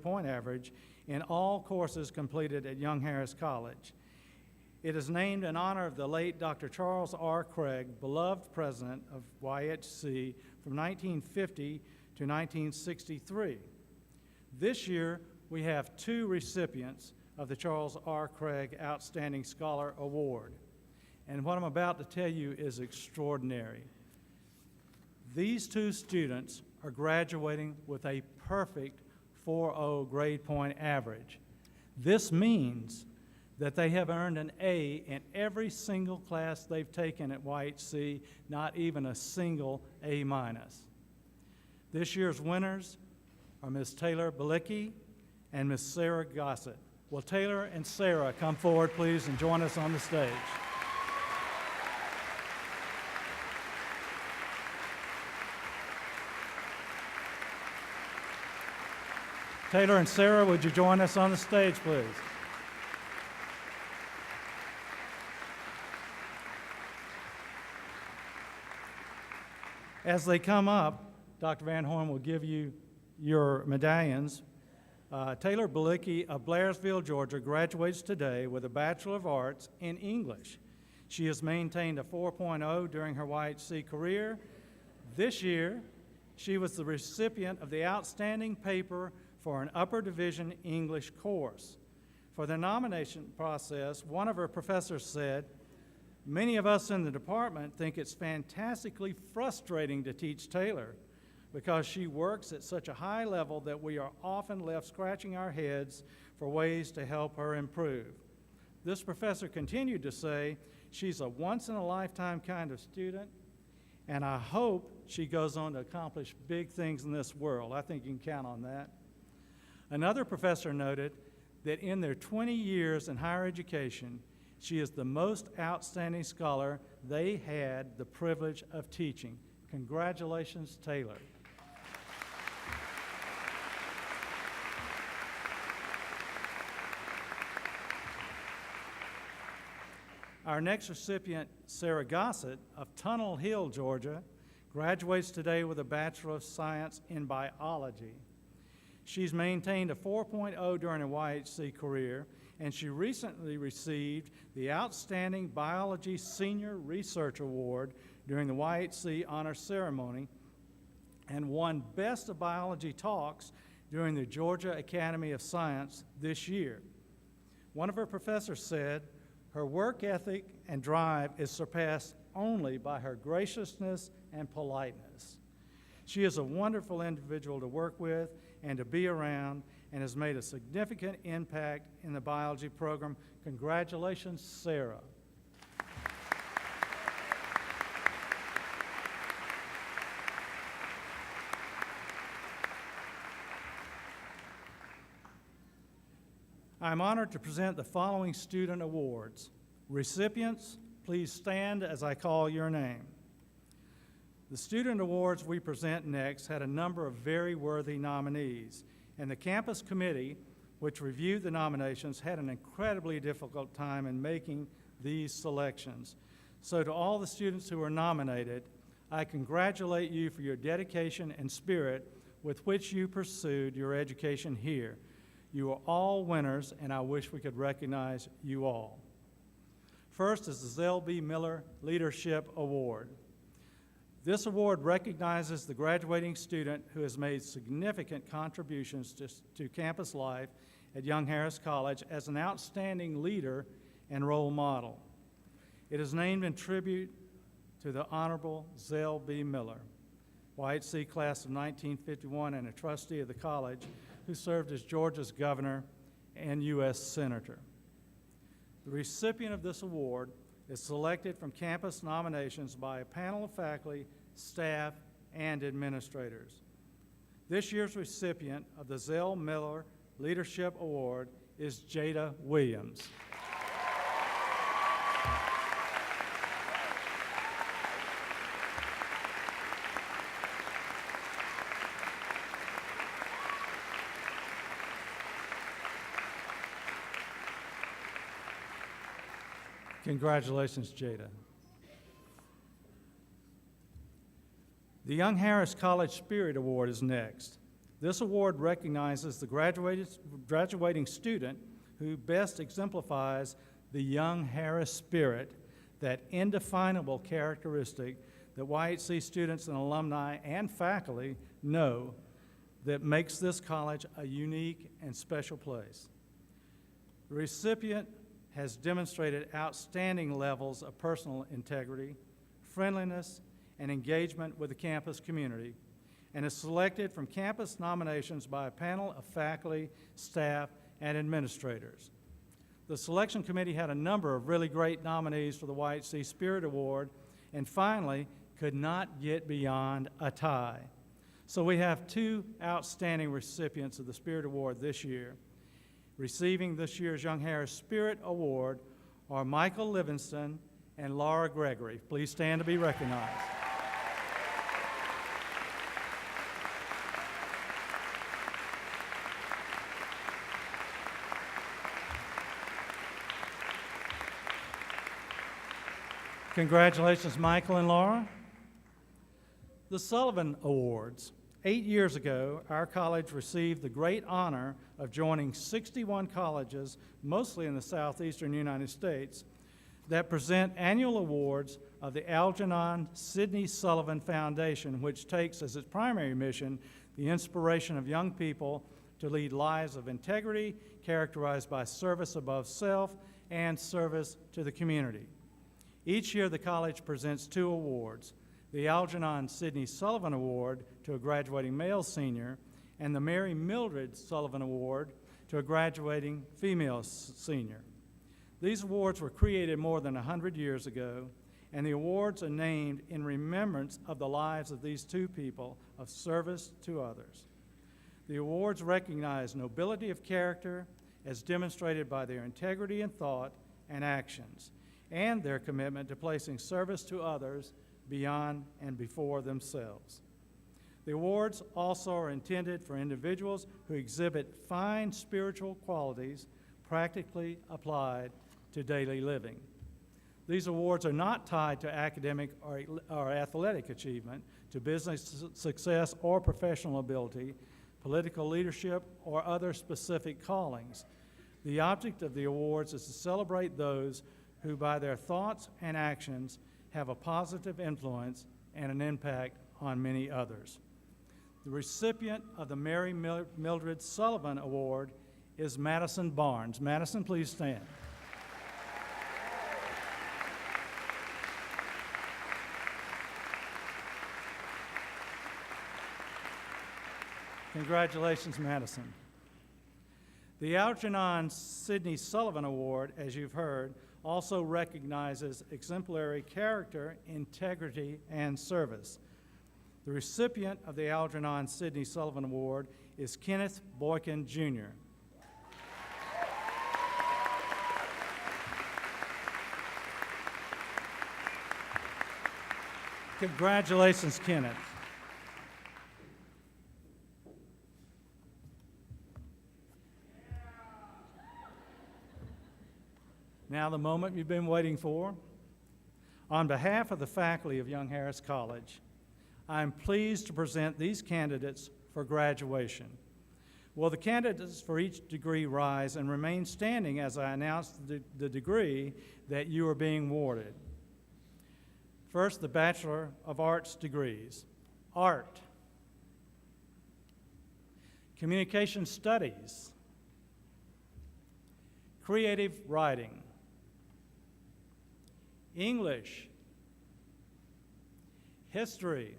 point average in all courses completed at Young Harris College. It is named in honor of the late Dr. Charles R. Craig, beloved president of YHC from 1950 to 1963. This year, we have two recipients of the Charles R. Craig Outstanding Scholar Award. And what I'm about to tell you is extraordinary. These two students are graduating with a perfect 4.0 grade point average. This means that they have earned an A in every single class they've taken at YHC, not even a single A minus. This year's winners are Ms. Taylor Balicki and Ms. Sarah Gossett. Will Taylor and Sarah come forward, please, and join us on the stage? Taylor and Sarah, would you join us on the stage, please? As they come up, Dr. Van Horn will give you your medallions. Taylor Balicki of Blairsville, Georgia, graduates today with a Bachelor of Arts in English. She has maintained a 4.0 during her YHC career. This year, she was the recipient of the Outstanding Paper for an Upper Division English course. For the nomination process, one of her professors said, "Many of us in the department think it's fantastically frustrating to teach Taylor, because she works at such a high level that we are often left scratching our heads for ways to help her improve." This professor continued to say, "She's a once-in-a-lifetime kind of student, and I hope she goes on to accomplish big things in this world." I think you can count on that. Another professor noted that in their 20 years in higher education, she is the most outstanding scholar they had the privilege of teaching. Congratulations, Taylor. Our next recipient, Sarah Gossett of Tunnel Hill, Georgia, graduates today with a Bachelor of Science in Biology. She's maintained a 4.0 during her YHC career, and she recently received the Outstanding Biology Senior Research Award during the YHC Honor Ceremony and won Best of Biology Talks during the Georgia Academy of Science this year. One of her professors said, "Her work ethic and drive is surpassed only by her graciousness and politeness. She is a wonderful individual to work with and to be around, and has made a significant impact in the biology program." Congratulations, Sarah. I'm honored to present the following student awards. Recipients, please stand as I call your name. The student awards we present next had a number of very worthy nominees, and the campus committee, which reviewed the nominations, had an incredibly difficult time in making these selections. So to all the students who were nominated, I congratulate you for your dedication and spirit with which you pursued your education here. You are all winners, and I wish we could recognize you all. First is the Zell B. Miller Leadership Award. This award recognizes the graduating student who has made significant contributions to campus life at Young Harris College as an outstanding leader and role model. It is named in tribute to the Honorable Zell B. Miller, YHC class of 1951 and a trustee of the college, who served as Georgia's governor and U.S. senator. The recipient of this award is selected from campus nominations by a panel of faculty, staff, and administrators. This year's recipient of the Zell Miller Leadership Award is Jada Williams. Congratulations, Jada. The Young Harris College Spirit Award is next. This award recognizes the graduating student who best exemplifies the Young Harris spirit, that indefinable characteristic that YHC students and alumni and faculty know that makes this college a unique and special place. The recipient has demonstrated outstanding levels of personal integrity, friendliness, and engagement with the campus community, and is selected from campus nominations by a panel of faculty, staff, and administrators. The selection committee had a number of really great nominees for the YHC Spirit Award, and finally could not get beyond a tie. So we have two outstanding recipients of the Spirit Award this year. Receiving this year's Young Harris Spirit Award are Michael Livingston and Laura Gregory. Please stand to be recognized. Congratulations, Michael and Laura. The Sullivan Awards. 8 years ago, our college received the great honor of joining 61 colleges, mostly in the southeastern United States, that present annual awards of the Algernon Sidney Sullivan Foundation, which takes as its primary mission the inspiration of young people to lead lives of integrity characterized by service above self and service to the community. Each year, the college presents two awards: the Algernon Sidney Sullivan Award to a graduating male senior, and the Mary Mildred Sullivan Award to a graduating female senior. These awards were created more than 100 years ago, and the awards are named in remembrance of the lives of these two people of service to others. The awards recognize nobility of character as demonstrated by their integrity in thought and actions, and their commitment to placing service to others beyond and before themselves. The awards also are intended for individuals who exhibit fine spiritual qualities practically applied to daily living. These awards are not tied to academic or athletic achievement, to business success or professional ability, political leadership, or other specific callings. The object of the awards is to celebrate those who, by their thoughts and actions, have a positive influence and an impact on many others. The recipient of the Mary Mildred Sullivan Award is Madison Barnes. Madison, please stand. Congratulations, Madison. The Algernon Sidney Sullivan Award, as you've heard, also recognizes exemplary character, integrity, and service. The recipient of the Algernon Sidney Sullivan Award is Kenneth Boykin, Jr. Congratulations, Kenneth. Now the moment you've been waiting for. On behalf of the faculty of Young Harris College, I am pleased to present these candidates for graduation. Will the candidates for each degree rise and remain standing as I announce the degree that you are being awarded? First, the Bachelor of Arts degrees. Art, Communication Studies, Creative Writing, English, History,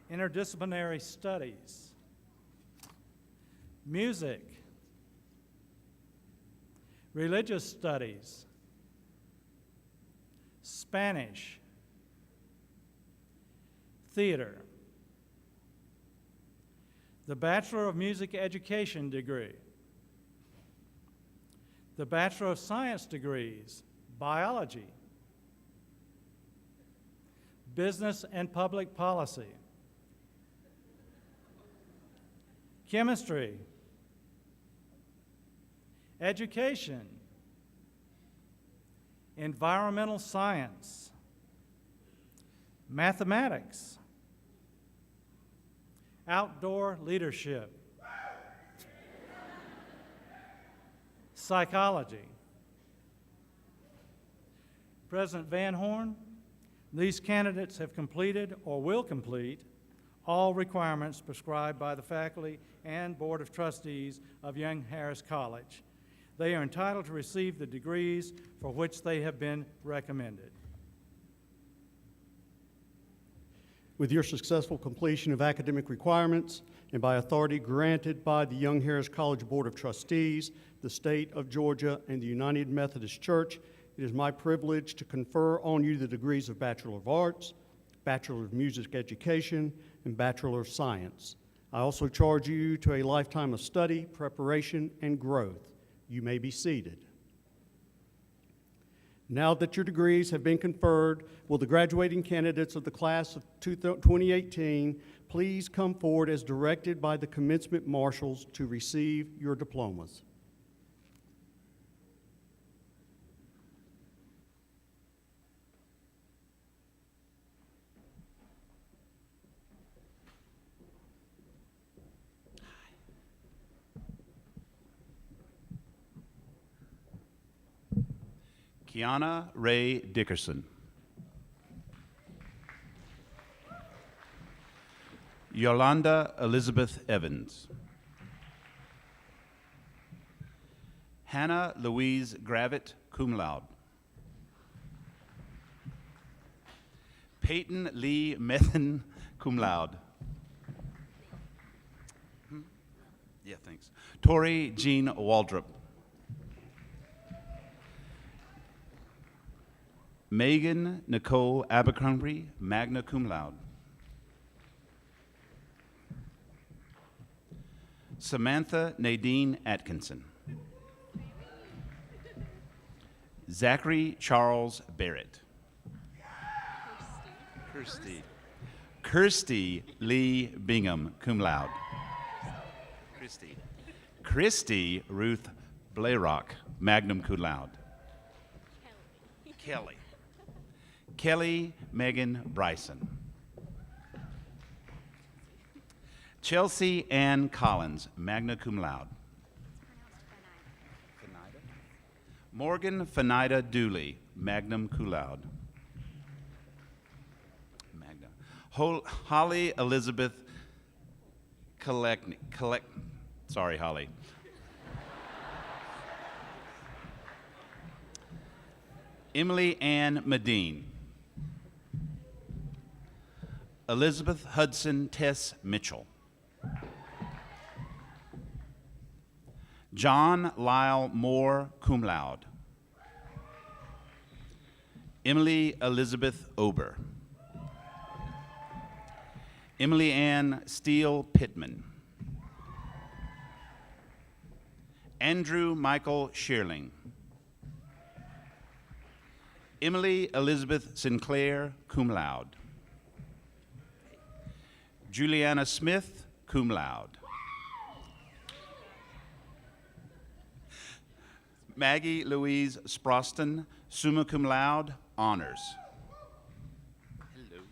Interdisciplinary Studies, Music, Religious Studies, Spanish, Theater, the Bachelor of Music Education degree, the Bachelor of Science degrees, Biology, Business and Public Policy, Chemistry, Education, Environmental Science, Mathematics, Outdoor Leadership, Psychology. President Van Horn, these candidates have completed or will complete all requirements prescribed by the faculty and Board of Trustees of Young Harris College. They are entitled to receive the degrees for which they have been recommended. With your successful completion of academic requirements and by authority granted by the Young Harris College Board of Trustees, the state of Georgia, and the United Methodist Church, it is my privilege to confer on you the degrees of Bachelor of Arts, Bachelor of Music Education, and Bachelor of Science. I also charge you to a lifetime of study, preparation, and growth. You may be seated. Now that your degrees have been conferred, will the graduating candidates of the class of 2018 please come forward as directed by the commencement marshals to receive your diplomas. Kiana Ray Dickerson. Yolanda Elizabeth Evans. Hannah Louise Gravitt, cum laude. Peyton Lee Methen, cum laude. Yeah, thanks. Tori Jean Waldrop. Megan Nicole Abercrombie, magna cum laude. Samantha Nadine Atkinson. Zachary Charles Barrett. Kirsty Lee Bingham, cum laude. Christy Ruth Blayrock, magna cum laude. Kelly Megan Bryson. Chelsea Ann Collins, magna cum laude. Morgan Fanida Dooley, magna cum laude. Holly Elizabeth sorry, Holly. Emily Ann Medine. Elizabeth Hudson Tess Mitchell. John Lyle Moore, cum laude. Emily Elizabeth Ober. Emily Ann Steele Pittman. Andrew Michael Shearling. Emily Elizabeth Sinclair, cum laude. Juliana Smith, cum laude. Maggie Louise Sproston, summa cum laude, honors. Hello.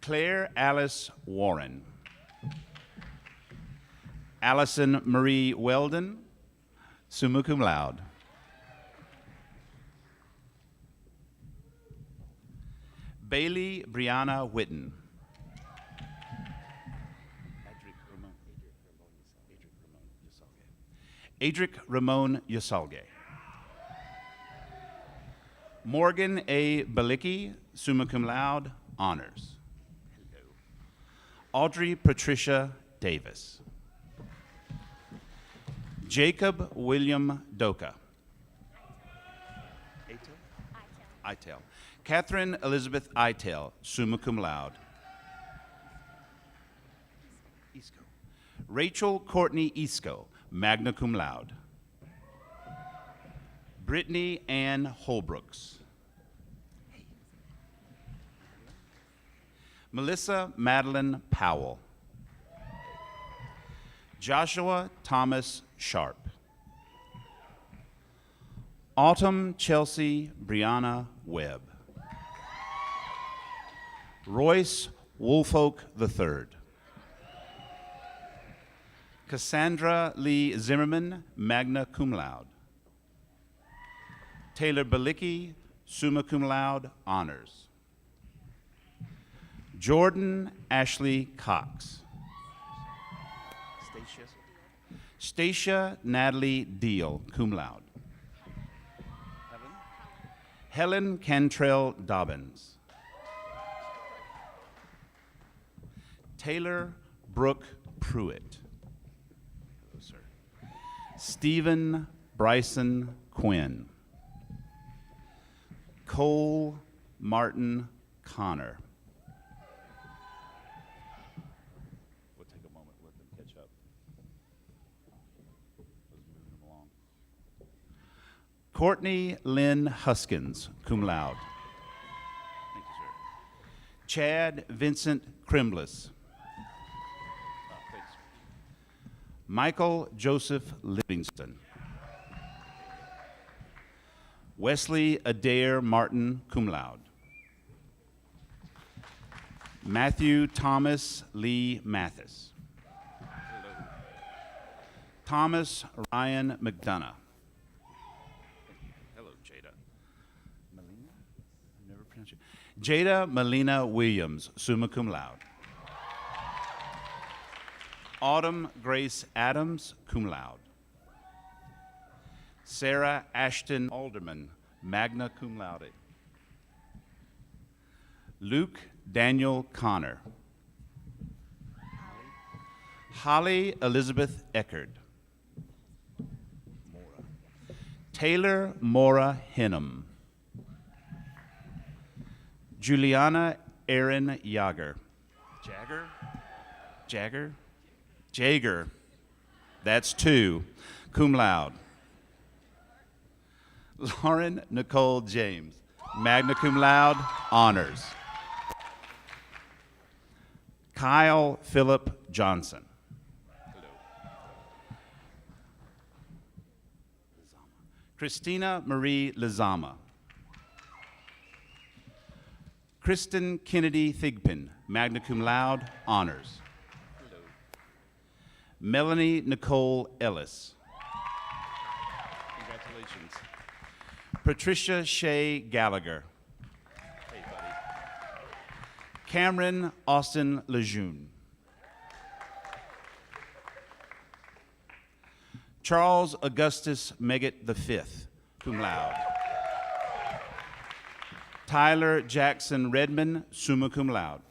Claire Alice Warren. Allison Marie Weldon, summa cum laude. Bailey Brianna Whitten. Adric Ramon Yasalge. Morgan A. Balicki, summa cum laude, honors. Hello. Audrey Patricia Davis. Jacob William Doka. Itel. Catherine Elizabeth Itel, summa cum laude. Isco. Rachel Courtney Isco, magna cum laude. Brittany Ann Holbrooks. Melissa Madeline Powell. Joshua Thomas Sharp. Autumn Chelsea Brianna Webb. Royce Woolfolk III. Cassandra Lee Zimmerman, magna cum laude. Taylor Balicki, summa cum laude, honors. Jordan Ashley Cox. Stacia Natalie Deal, cum laude. Helen Cantrell Dobbins. Taylor Brooke Pruitt. Hello, sir. Stephen Bryson Quinn. Cole Martin Connor. We'll take a moment, let them catch up. Let's move them along. Courtney Lynn Huskins, cum laude. Thank you, sir. Chad Vincent Crimbless. Michael Joseph Livingston. Wesley Adair Martin, cum laude. Matthew Thomas Lee Mathis. Hello. Thomas Ryan McDonough. Hello, Jada. Melina? I never pronounced you. Jada Melina Williams, summa cum laude. Autumn Grace Adams, cum laude. Sarah Ashton Alderman, magna cum laude. Luke Daniel Connor. Holly Elizabeth Eckerd. Taylor Mora Henham. Juliana Erin Yager. Jager. That's 2, cum laude. Lauren Nicole James, magna cum laude, honors. Kyle Philip Johnson. Hello. Christina Marie Lizama. Kristen Kennedy Thigpen, magna cum laude, honors. Hello. Melanie Nicole Ellis. Congratulations. Patricia Shea Gallagher. Hey, buddy. Cameron Austin Lejeune. Charles Augustus Meggett V, cum laude. Tyler Jackson Redmond, summa cum laude.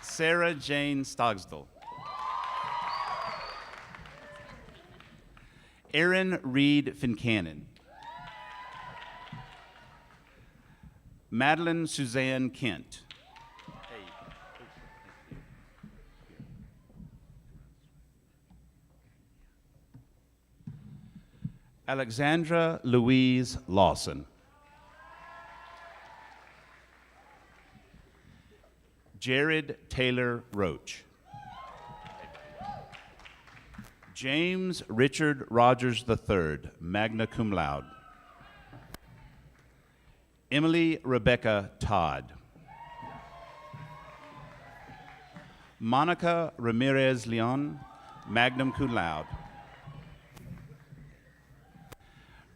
Sarah Jane Stogsdale. Erin Reed Fincannon. Madeline Suzanne Kent. Alexandra Louise Lawson. Jared Taylor Roach. James Richard Rogers III, magna cum laude. Emily Rebecca Todd. Monica Ramirez Leon, magna cum laude.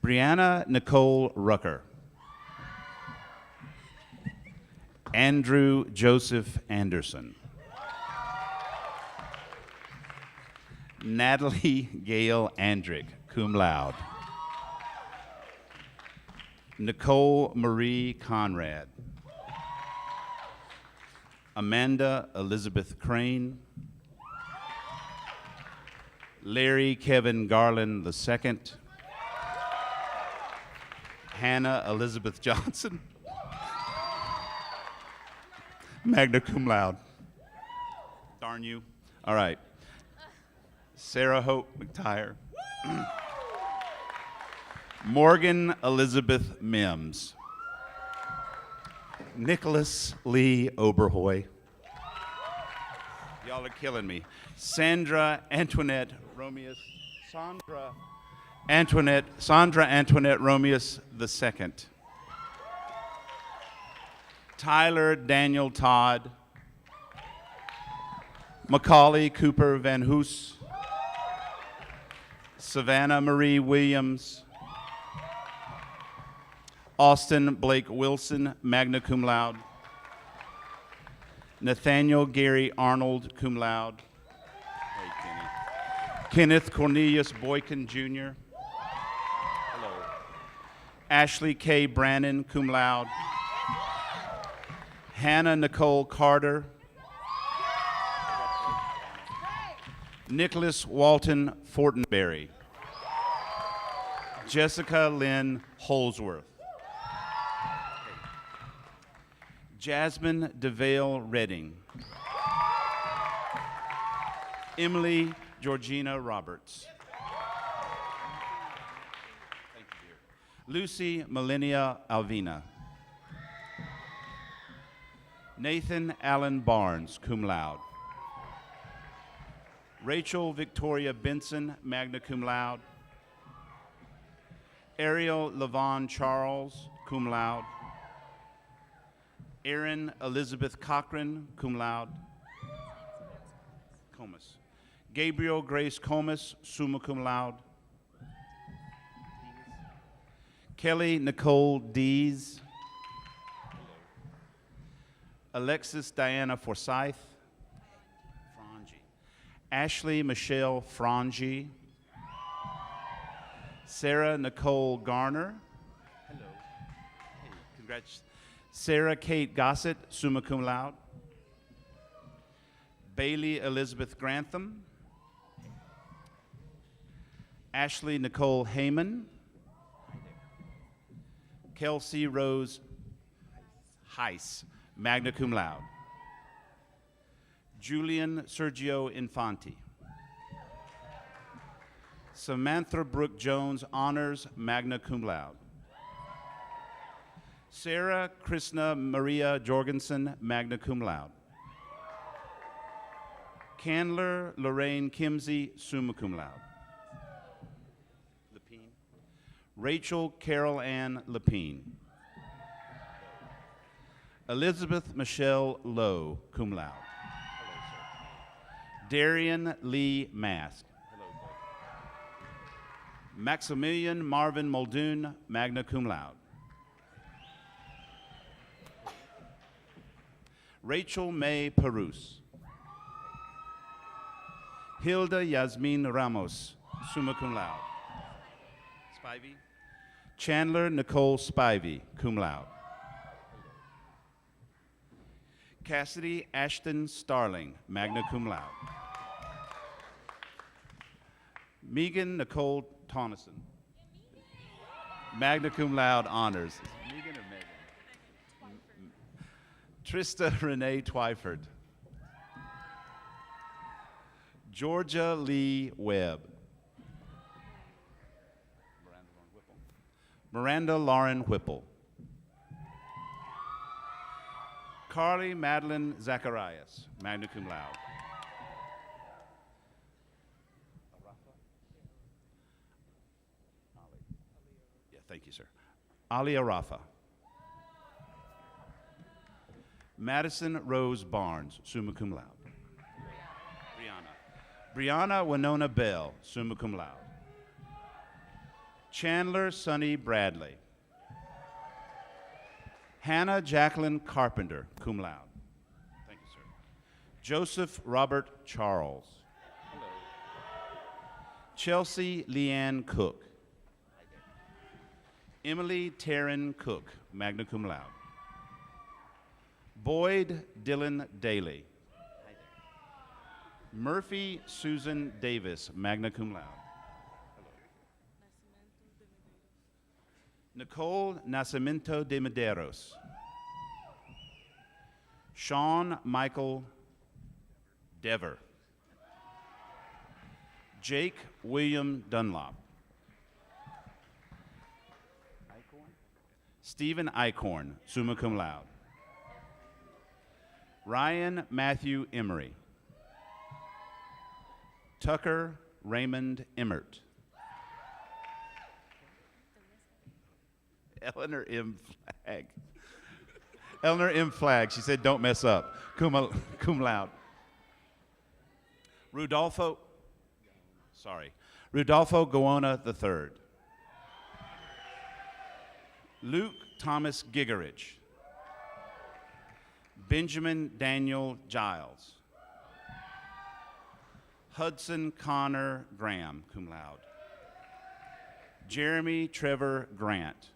Brianna Nicole Rucker. Andrew Joseph Anderson. Natalie Gail Andrick, cum laude. Nicole Marie Conrad. Amanda Elizabeth Crane. Larry Kevin Garland II. Hannah Elizabeth Johnson, magna cum laude. Darn you. All right. Sarah Hope McTire. Morgan Elizabeth Mims. Nicholas Lee Oberhoy. Y'all are killing me. Sandra Antoinette Romeus. Sandra Antoinette Romeus II. Tyler Daniel Todd. Macaulay Cooper Van Hoos. Savannah Marie Williams. Austin Blake Wilson, magna cum laude. Nathaniel Gary Arnold, cum laude. Hey, Kenny. Kenneth Cornelius Boykin, Jr. Hello. Ashley K. Brannon, cum laude. Hannah Nicole Carter. Nicholas Walton Fortenberry. Jessica Lynn Holsworth. Jasmine DeVale Redding. Emily Georgina Roberts. Thank you, dear. Lucy Millennia Alvina. Nathan Allen Barnes, cum laude. Rachel Victoria Benson, magna cum laude. Ariel Levon Charles, cum laude. Erin Elizabeth Cochran, cum laude. Comas. Gabriel Grace Comas, summa cum laude. Kelly Nicole Dees. Alexis Diana Forsyth. Frangi. Ashley Michelle Frangi. Sarah Nicole Garner. Hello. Hey, congrats. Sarah Kate Gossett, summa cum laude. Bailey Elizabeth Grantham. Ashley Nicole Heyman. Kelsey Rose Heiss, magna cum laude. Julian Sergio Infanti. Samantha Brooke Jones, honors, magna cum laude. Sarah Krishna Maria Jorgensen, magna cum laude. Candler Lorraine Kimsey, summa cum laude. Lepine. Rachel Carol Ann Lepine. Elizabeth Michelle Lowe, cum laude. Hello, sir. Darian Lee Mask. Hello, sir. Maximilian Marvin Muldoon, magna cum laude. Rachel May Perus. Hilda Yasmin Ramos, summa cum laude. Spivey. Chandler Nicole Spivey, cum laude. Cassidy Ashton Starling, magna cum laude. Megan Nicole Tonneson, magna cum laude honors. Is it Megan or Megan? Trista Renee Twyford. Georgia Lee Webb. Miranda Lauren Whipple. Carly Madeline Zacharias, magna cum laude. Yeah, thank you, sir. Ali Arafa. Madison Rose Barnes, summa cum laude. Brianna Winona Bell, summa cum laude. Chandler Sonny Bradley. Hannah Jacqueline Carpenter, cum laude. Thank you, sir. Joseph Robert Charles. Hello. Chelsea Leanne Cook. Emily Taryn Cook, magna cum laude. Boyd Dylan Daly. Murphy Susan Davis, magna cum laude. Nicole Nacimiento de Medeiros. Sean Michael Dever. Jake William Dunlop. Stephen Eichhorn, summa cum laude. Ryan Matthew Emery. Tucker Raymond Emmert. Eleanor M. Flagg. Eleanor M. Flagg. She said, don't mess up. Cum laude. Rudolfo Goona III. Luke Thomas Gigerich. Benjamin Daniel Giles. Hudson Connor Graham, cum laude. Jeremy Trevor Grant.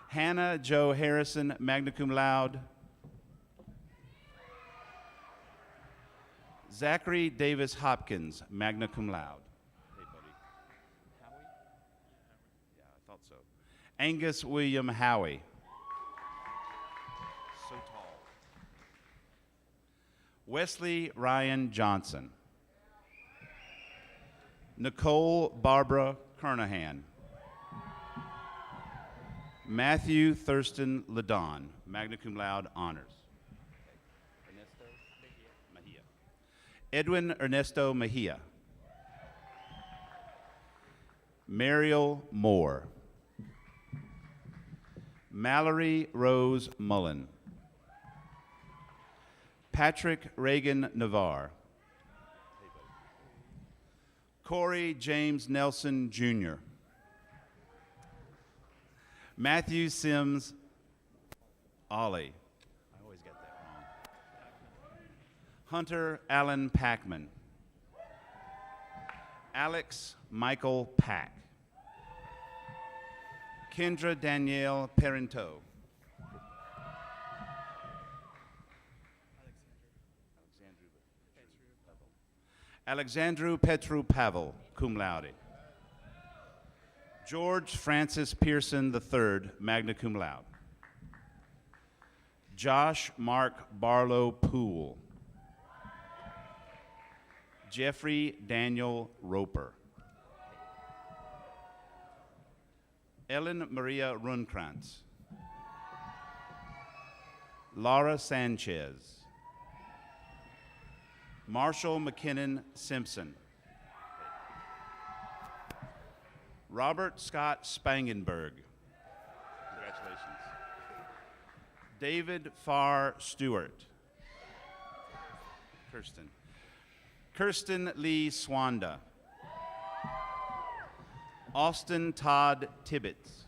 Hannah Jo Harrison, magna cum laude. Zachary Davis Hopkins, magna cum laude. Hey, buddy. Howie? Yeah, I thought so. Angus William Howie. So tall. Wesley Ryan Johnson. Nicole Barbara Kernahan. Matthew Thurston Ladon, magna cum laude honors. Ernesto Mejia. Edwin Ernesto Mejia. Mariel Moore. Mallory Rose Mullen. Patrick Reagan Navarre. Corey James Nelson Jr. Matthew Sims Ollie. I always get that wrong. Hunter Allen Packman. Alex Michael Pack. Kendra Danielle Parento. Alexandru Petru Pavel, cum laude. George Francis Pearson III, magna cum laude. Josh Mark Barlow Poole. Jeffrey Daniel Roper. Ellen Maria Runkrantz. Laura Sanchez. Marshall McKinnon Simpson. Robert Scott Spangenberg. Congratulations. David Farr Stewart. Kirsten Lee Swanda. Austin Todd Tibbetts.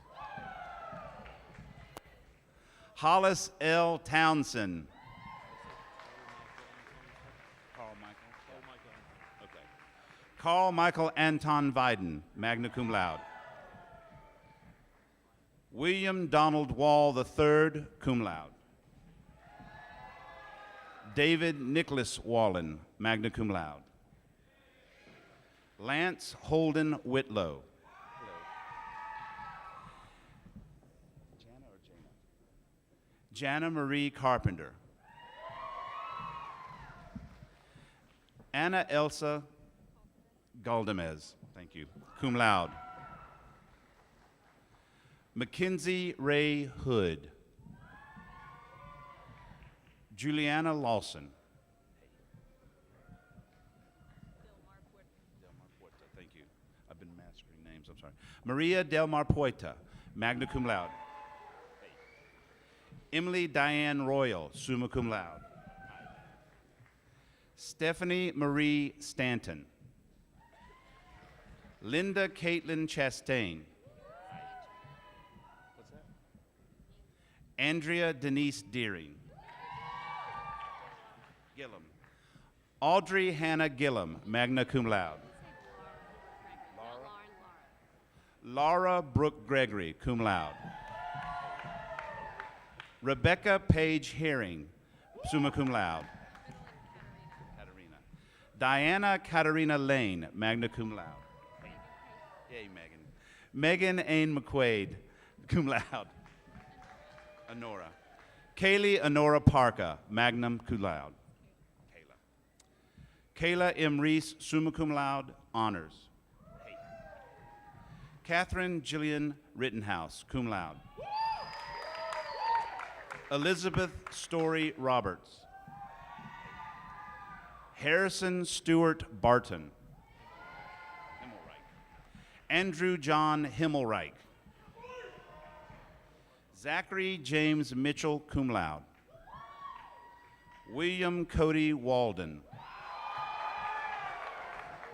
Hollis L. Townsend. Carl Michael Anton Viden, magna cum laude. William Donald Wall III, cum laude. David Nicholas Wallen, magna cum laude. Lance Holden Whitlow. Jana Marie Carpenter. Anna Elsa Galdamez, thank you, cum laude. Mackenzie Ray Hood. Juliana Lawson. Delmar Puerta, thank you. I've been mastering names, I'm sorry. Maria Delmar Puerta, magna cum laude. Emily Diane Royal, summa cum laude. Stephanie Marie Stanton. Linda Caitlin Chastain. What's that? Andrea Denise Deering. Gillum. Audrey Hannah Gillum, magna cum laude. Laura Brooke Gregory, cum laude. Rebecca Page Herring, summa cum laude. Katarina. Diana Katarina Lane, magna cum laude. Yay, Megan. Megan Ain McQuaid, cum laude. Honora. Kaylee Honora Parker, magna cum laude. Kayla M. Reese, summa cum laude, honors. Catherine Jillian Rittenhouse, cum laude. Elizabeth Story Roberts. Harrison Stewart Barton. Andrew John Himmelreich. Zachary James Mitchell, cum laude. William Cody Walden.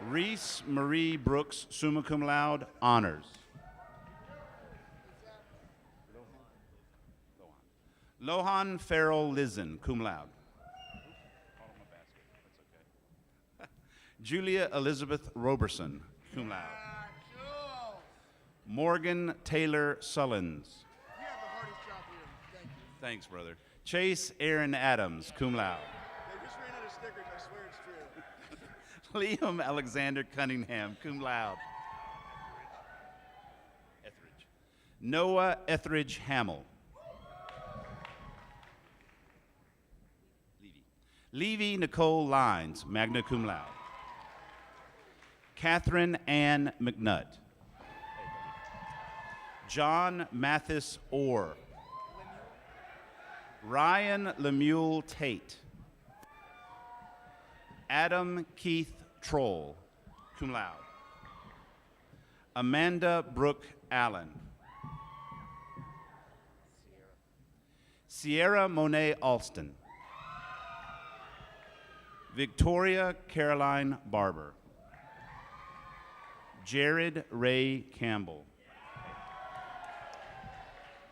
Reese Marie Brooks, summa cum laude, honors. Lohan Farrell Lizen, cum laude. Julia Elizabeth Roberson, cum laude. Morgan Taylor Sullins. You have the hardest job here. Thank you. Thanks, brother. Chase Aaron Adams, cum laude. They just ran out of stickers. I swear it's true. Liam Alexander Cunningham, cum laude. Etheridge. Noah Etheridge Hamill. Levy Nicole Lines, magna cum laude. Catherine Ann McNutt. John Mathis Orr. Ryan Lemuel Tate. Adam Keith Troll, cum laude. Amanda Brooke Allen. Sierra Monet Alston. Victoria Caroline Barber. Jared Ray Campbell.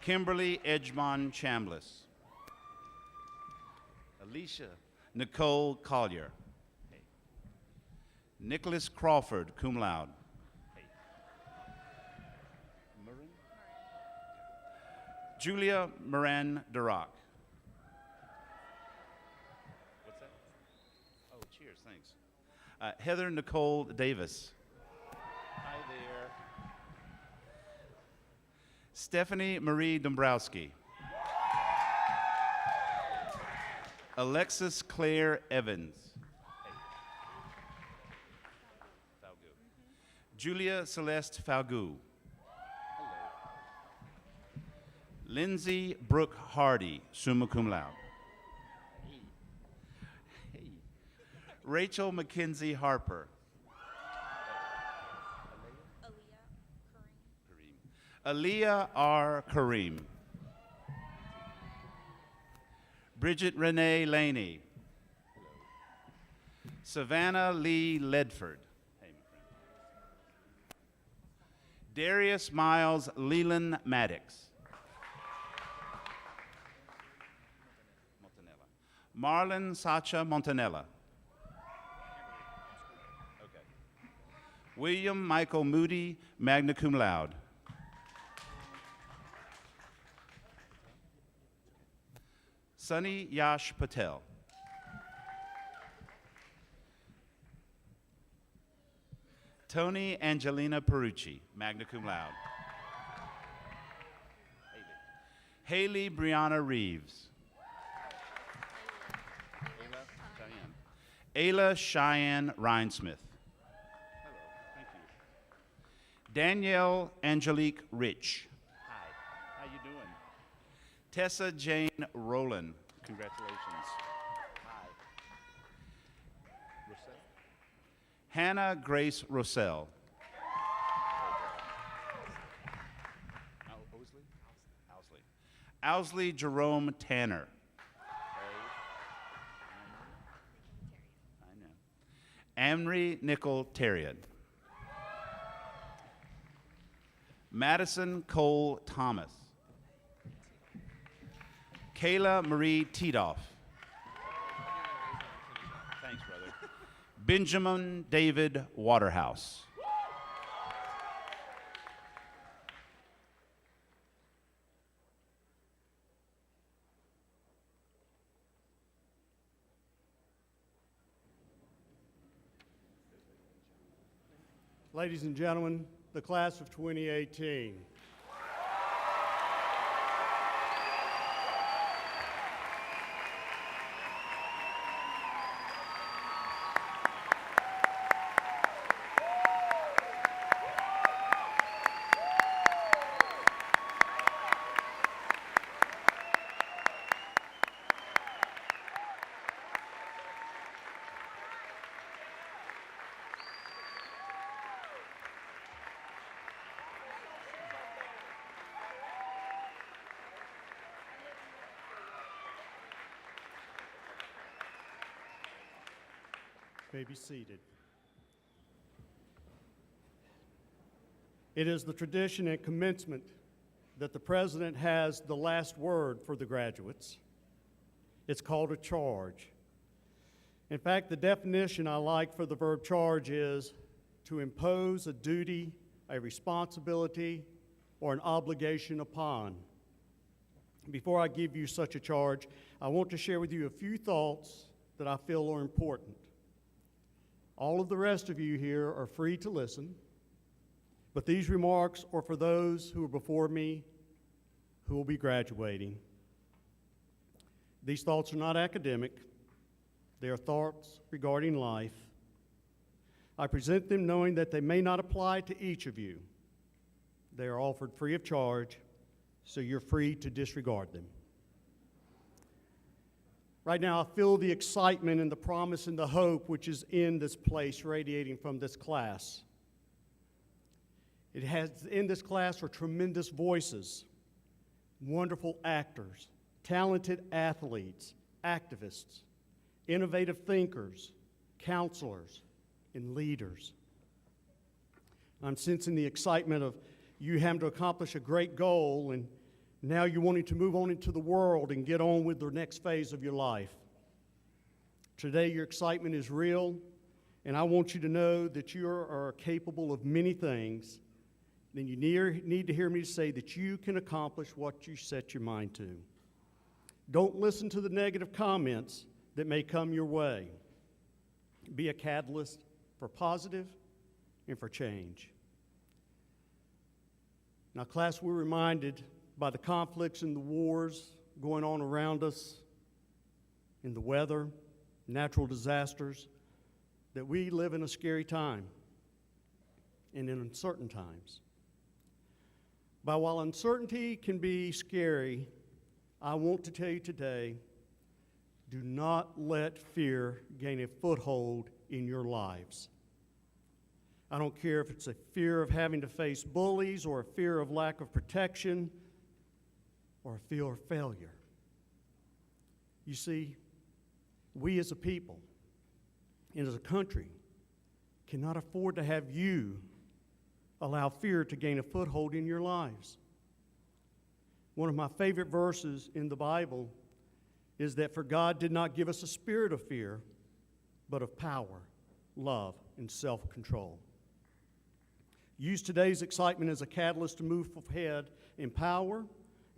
Kimberly Edgemon Chambliss. Alicia Nicole Collier. Nicholas Crawford, cum laude. Julia Moran Durac. What's that? Oh, cheers, thanks. Heather Nicole Davis. Hi there. Stephanie Marie Dombrowski. Alexis Claire Evans. Julia Celeste Falgou. Lindsay Brooke Hardy, summa cum laude. Rachel Mackenzie Harper. Aaliyah R. Kareem. Bridget Renee Laney. Savannah Lee Ledford. Darius Miles Leland Maddox. Marlon Sacha Montanella. Okay. William Michael Moody, magna cum laude. Sunny Yash Patel. Tony Angelina Perucci, magna cum laude. Haley Brianna Reeves. Ayla Cheyenne Rhinesmith. Hello, thank you. Danielle Angelique Rich. Hi, how you doing? Tessa Jane Rowland. Congratulations. Hi. Rossell? Hannah Grace Rossell. Owsley Jerome Tanner. I know. Amri Nicole Terrian. Madison Cole Thomas. Kayla Marie Tiedoff. Thanks, brother. Benjamin David Waterhouse. Ladies and gentlemen, the class of 2018. May be seated. It is the tradition at commencement that the president has the last word for the graduates. It's called a charge. In fact, the definition I like for the verb charge is to impose a duty, a responsibility, or an obligation upon. Before I give you such a charge, I want to share with you a few thoughts that I feel are important. All of the rest of you here are free to listen, but these remarks are for those who are before me who will be graduating. These thoughts are not academic. They are thoughts regarding life. I present them knowing that they may not apply to each of you. They are offered free of charge, so you're free to disregard them. Right now, I feel the excitement and the promise and the hope which is in this place radiating from this class. It has in this class are tremendous voices, wonderful actors, talented athletes, activists, innovative thinkers, counselors, and leaders. I'm sensing the excitement of you having to accomplish a great goal, and now you're wanting to move on into the world and get on with the next phase of your life. Today, your excitement is real, and I want you to know that you are capable of many things. Then you need to hear me say that you can accomplish what you set your mind to. Don't listen to the negative comments that may come your way. Be a catalyst for positive and for change. Now, class, we're reminded by the conflicts and the wars going on around us, in the weather, natural disasters, that we live in a scary time and in uncertain times. But while uncertainty can be scary, I want to tell you today, do not let fear gain a foothold in your lives. I don't care if it's a fear of having to face bullies or a fear of lack of protection or a fear of failure. You see, we as a people and as a country cannot afford to have you allow fear to gain a foothold in your lives. One of my favorite verses in the Bible is that for God did not give us a spirit of fear, but of power, love, and self-control. Use today's excitement as a catalyst to move ahead in power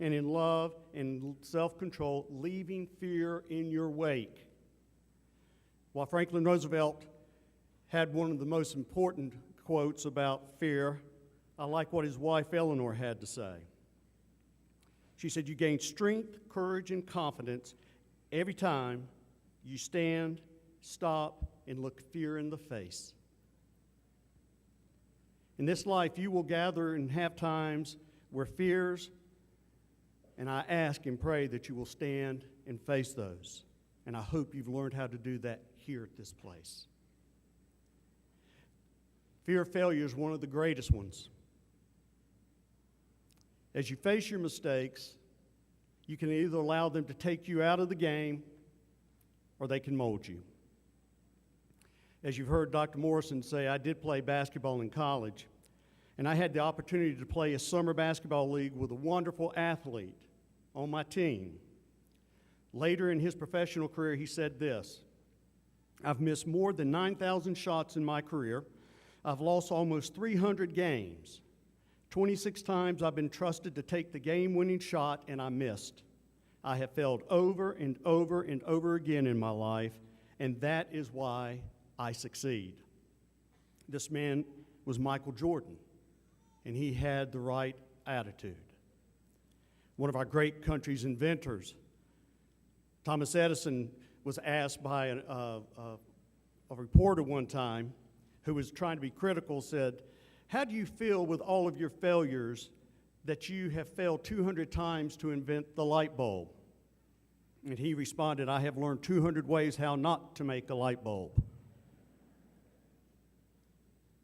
and in love and self-control, leaving fear in your wake. While Franklin Roosevelt had one of the most important quotes about fear, I like what his wife Eleanor had to say. She said, "You gain strength, courage, and confidence every time you stand, stop, and look fear in the face." In this life, you will gather and have times where fears, and I ask and pray that you will stand and face those. And I hope you've learned how to do that here at this place. Fear of failure is one of the greatest ones. As you face your mistakes, you can either allow them to take you out of the game or they can mold you. As you've heard Dr. Morrison say, I did play basketball in college, and I had the opportunity to play a summer basketball league with a wonderful athlete on my team. Later in his professional career, he said this, "I've missed more than 9,000 shots in my career. I've lost almost 300 games. 26 times I've been trusted to take the game-winning shot, and I missed. I have failed over and over and over again in my life, and that is why I succeed." This man was Michael Jordan, and he had the right attitude. One of our great country's inventors, Thomas Edison, was asked by a reporter one time who was trying to be critical, said, "How do you feel with all of your failures that you have failed 200 times to invent the light bulb?" And he responded, "I have learned 200 ways how not to make a light bulb."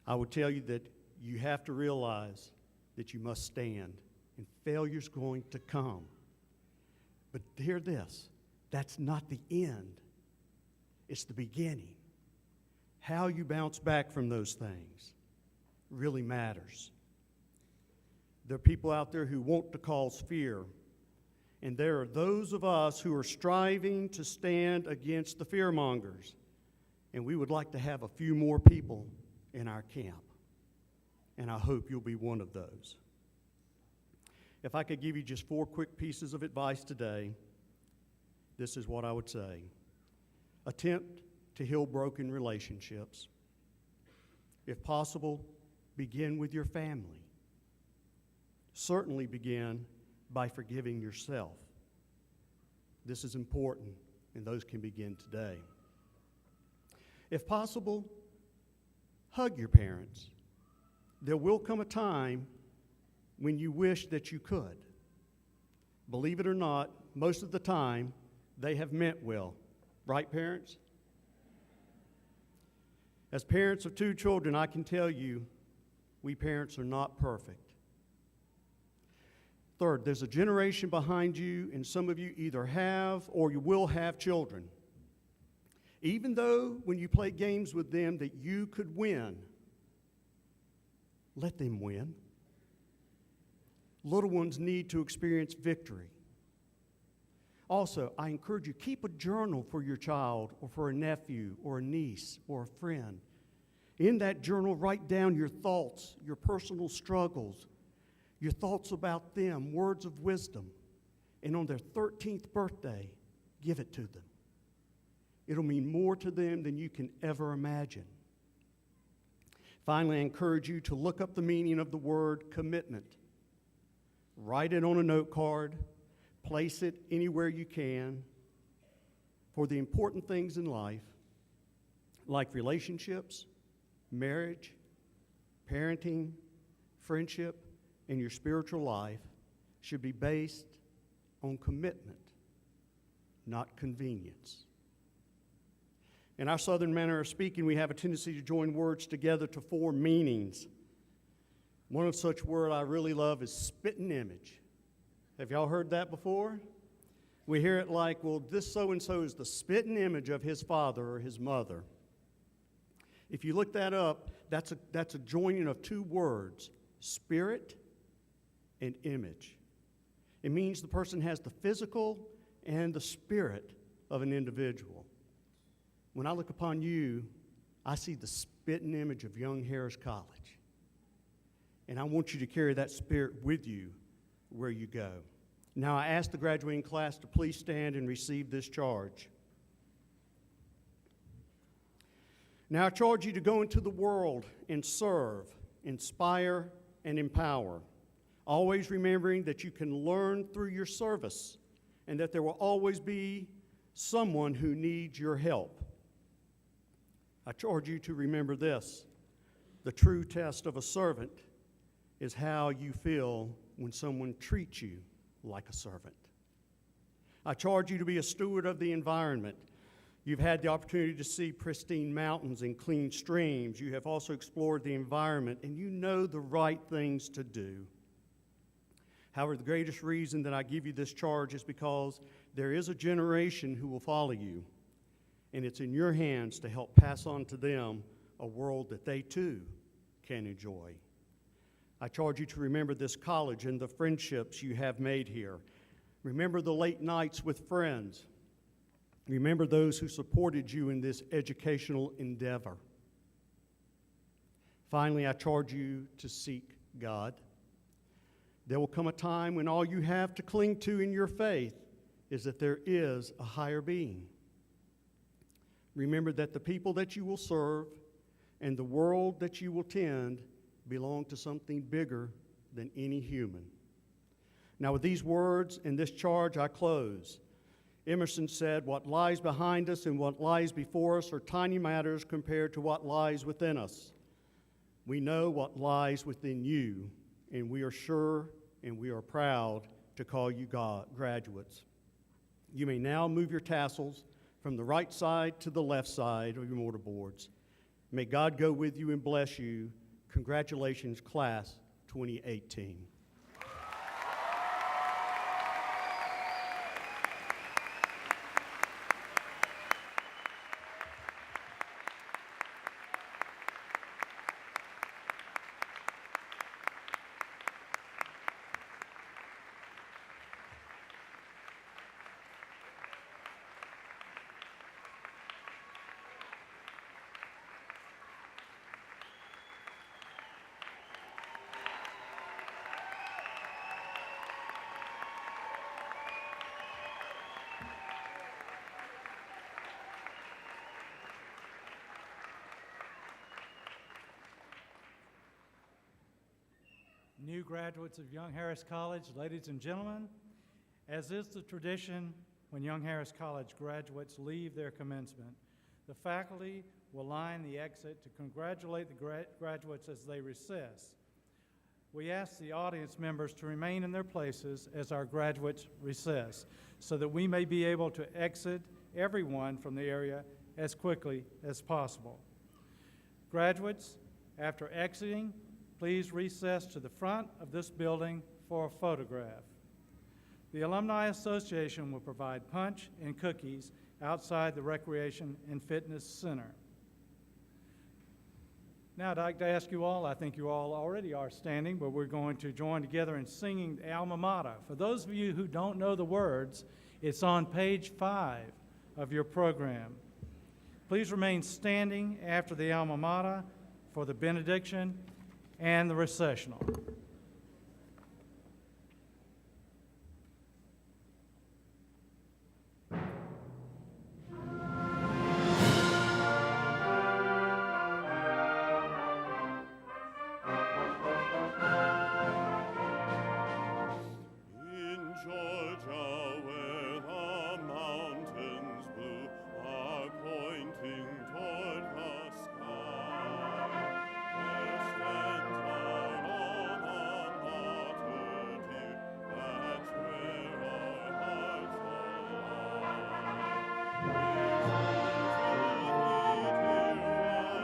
I would tell you that you have to realize that you must stand, and failure's going to come. But hear this, that's not the end. It's the beginning. How you bounce back from those things really matters. There are people out there who want to cause fear, and there are those of us who are striving to stand against the fearmongers, and we would like to have a few more people in our camp, and I hope you'll be one of those. If I could give you just 4 quick pieces of advice today, this is what I would say. Attempt to heal broken relationships. If possible, begin with your family. Certainly begin by forgiving yourself. This is important, and those can begin today. If possible, hug your parents. There will come a time when you wish that you could. Believe it or not, most of the time, they have meant well. Right, parents? As parents of 2 children, I can tell you, we parents are not perfect. Third, there's a generation behind you, and some of you either have or you will have children. Even though when you play games with them that you could win, let them win. Little ones need to experience victory. Also, I encourage you, keep a journal for your child or for a nephew or a niece or a friend. In that journal, write down your thoughts, your personal struggles, your thoughts about them, words of wisdom. And on their 13th birthday, give it to them. It'll mean more to them than you can ever imagine. Finally, I encourage you to look up the meaning of the word commitment. Write it on a note card. Place it anywhere you can for the important things in life, like relationships, marriage, parenting, friendship, and your spiritual life should be based on commitment, not convenience. In our southern manner of speaking, we have a tendency to join words together to form meanings. One of such words I really love is spitting image. Have y'all heard that before? We hear it like, well, this so-and-so is the spitting image of his father or his mother. If you look that up, that's a joining of 2 words, spirit and image. It means the person has the physical and the spirit of an individual. When I look upon you, I see the spitting image of Young Harris College. And I want you to carry that spirit with you where you go. Now I ask the graduating class to please stand and receive this charge. Now I charge you to go into the world and serve, inspire, and empower, always remembering that you can learn through your service and that there will always be someone who needs your help. I charge you to remember this: the true test of a servant is how you feel when someone treats you like a servant. I charge you to be a steward of the environment. You've had the opportunity to see pristine mountains and clean streams. You have also explored the environment, and you know the right things to do. However, the greatest reason that I give you this charge is because there is a generation who will follow you, and it's in your hands to help pass on to them a world that they too can enjoy. I charge you to remember this college and the friendships you have made here. Remember the late nights with friends. Remember those who supported you in this educational endeavor. Finally, I charge you to seek God. There will come a time when all you have to cling to in your faith is that there is a higher being. Remember that the people that you will serve and the world that you will tend belong to something bigger than any human. Now, with these words and this charge, I close. Emerson said, "What lies behind us and what lies before us are tiny matters compared to what lies within us. We know what lies within you, and we are sure and we are proud to call you graduates." You may now move your tassels from the right side to the left side of your mortarboards. May God go with you and bless you. Congratulations, Class 2018. New graduates of Young Harris College, ladies and gentlemen, as is the tradition when Young Harris College graduates leave their commencement, the faculty will line the exit to congratulate the graduates as they recess. We ask the audience members to remain in their places as our graduates recess so that we may be able to exit everyone from the area as quickly as possible. Graduates, after exiting, please recess to the front of this building for a photograph. The Alumni Association will provide punch and cookies outside the Recreation and Fitness Center. Now I'd like to ask you all, I think you all already are standing, but we're going to join together in singing the Alma Mater. For those of you who don't know the words, it's on page 5 of your program. Please remain standing after the Alma Mater for the benediction and the recessional. In Georgia, where the mountains blue are pointing toward the sky, there stands our alma mater dear. That's where our hearts all lie. We choose thee, dear YHC,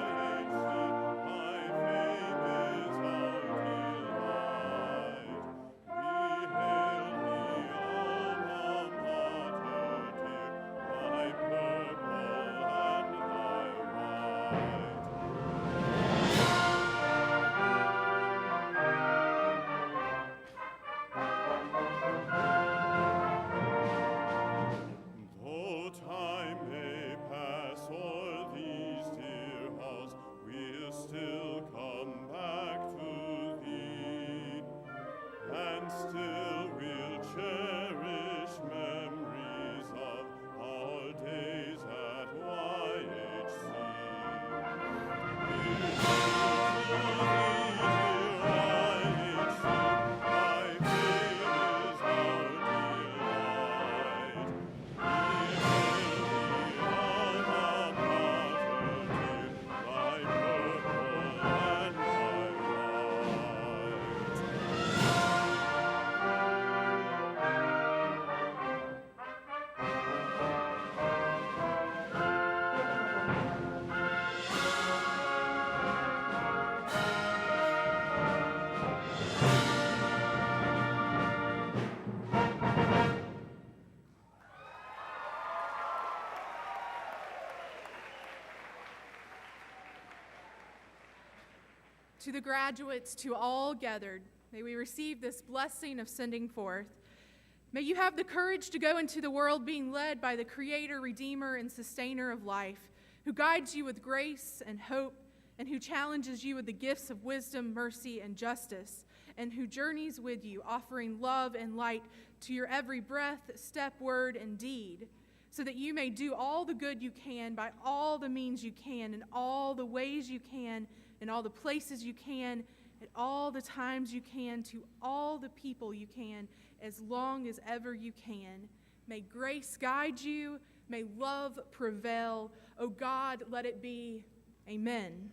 thy fame is our delight. We hail thee, alma mater dear, thy purple and thy white. To the graduates, to all gathered, may we receive this blessing of sending forth. May you have the courage to go into the world being led by the Creator, Redeemer, and Sustainer of life, who guides you with grace and hope, and who challenges you with the gifts of wisdom, mercy, and justice, and who journeys with you, offering love and light to your every breath, step, word, and deed, so that you may do all the good you can by all the means you can, in all the ways you can, in all the places you can, at all the times you can, to all the people you can, as long as ever you can. May grace guide you. May love prevail. O God, let it be. Amen.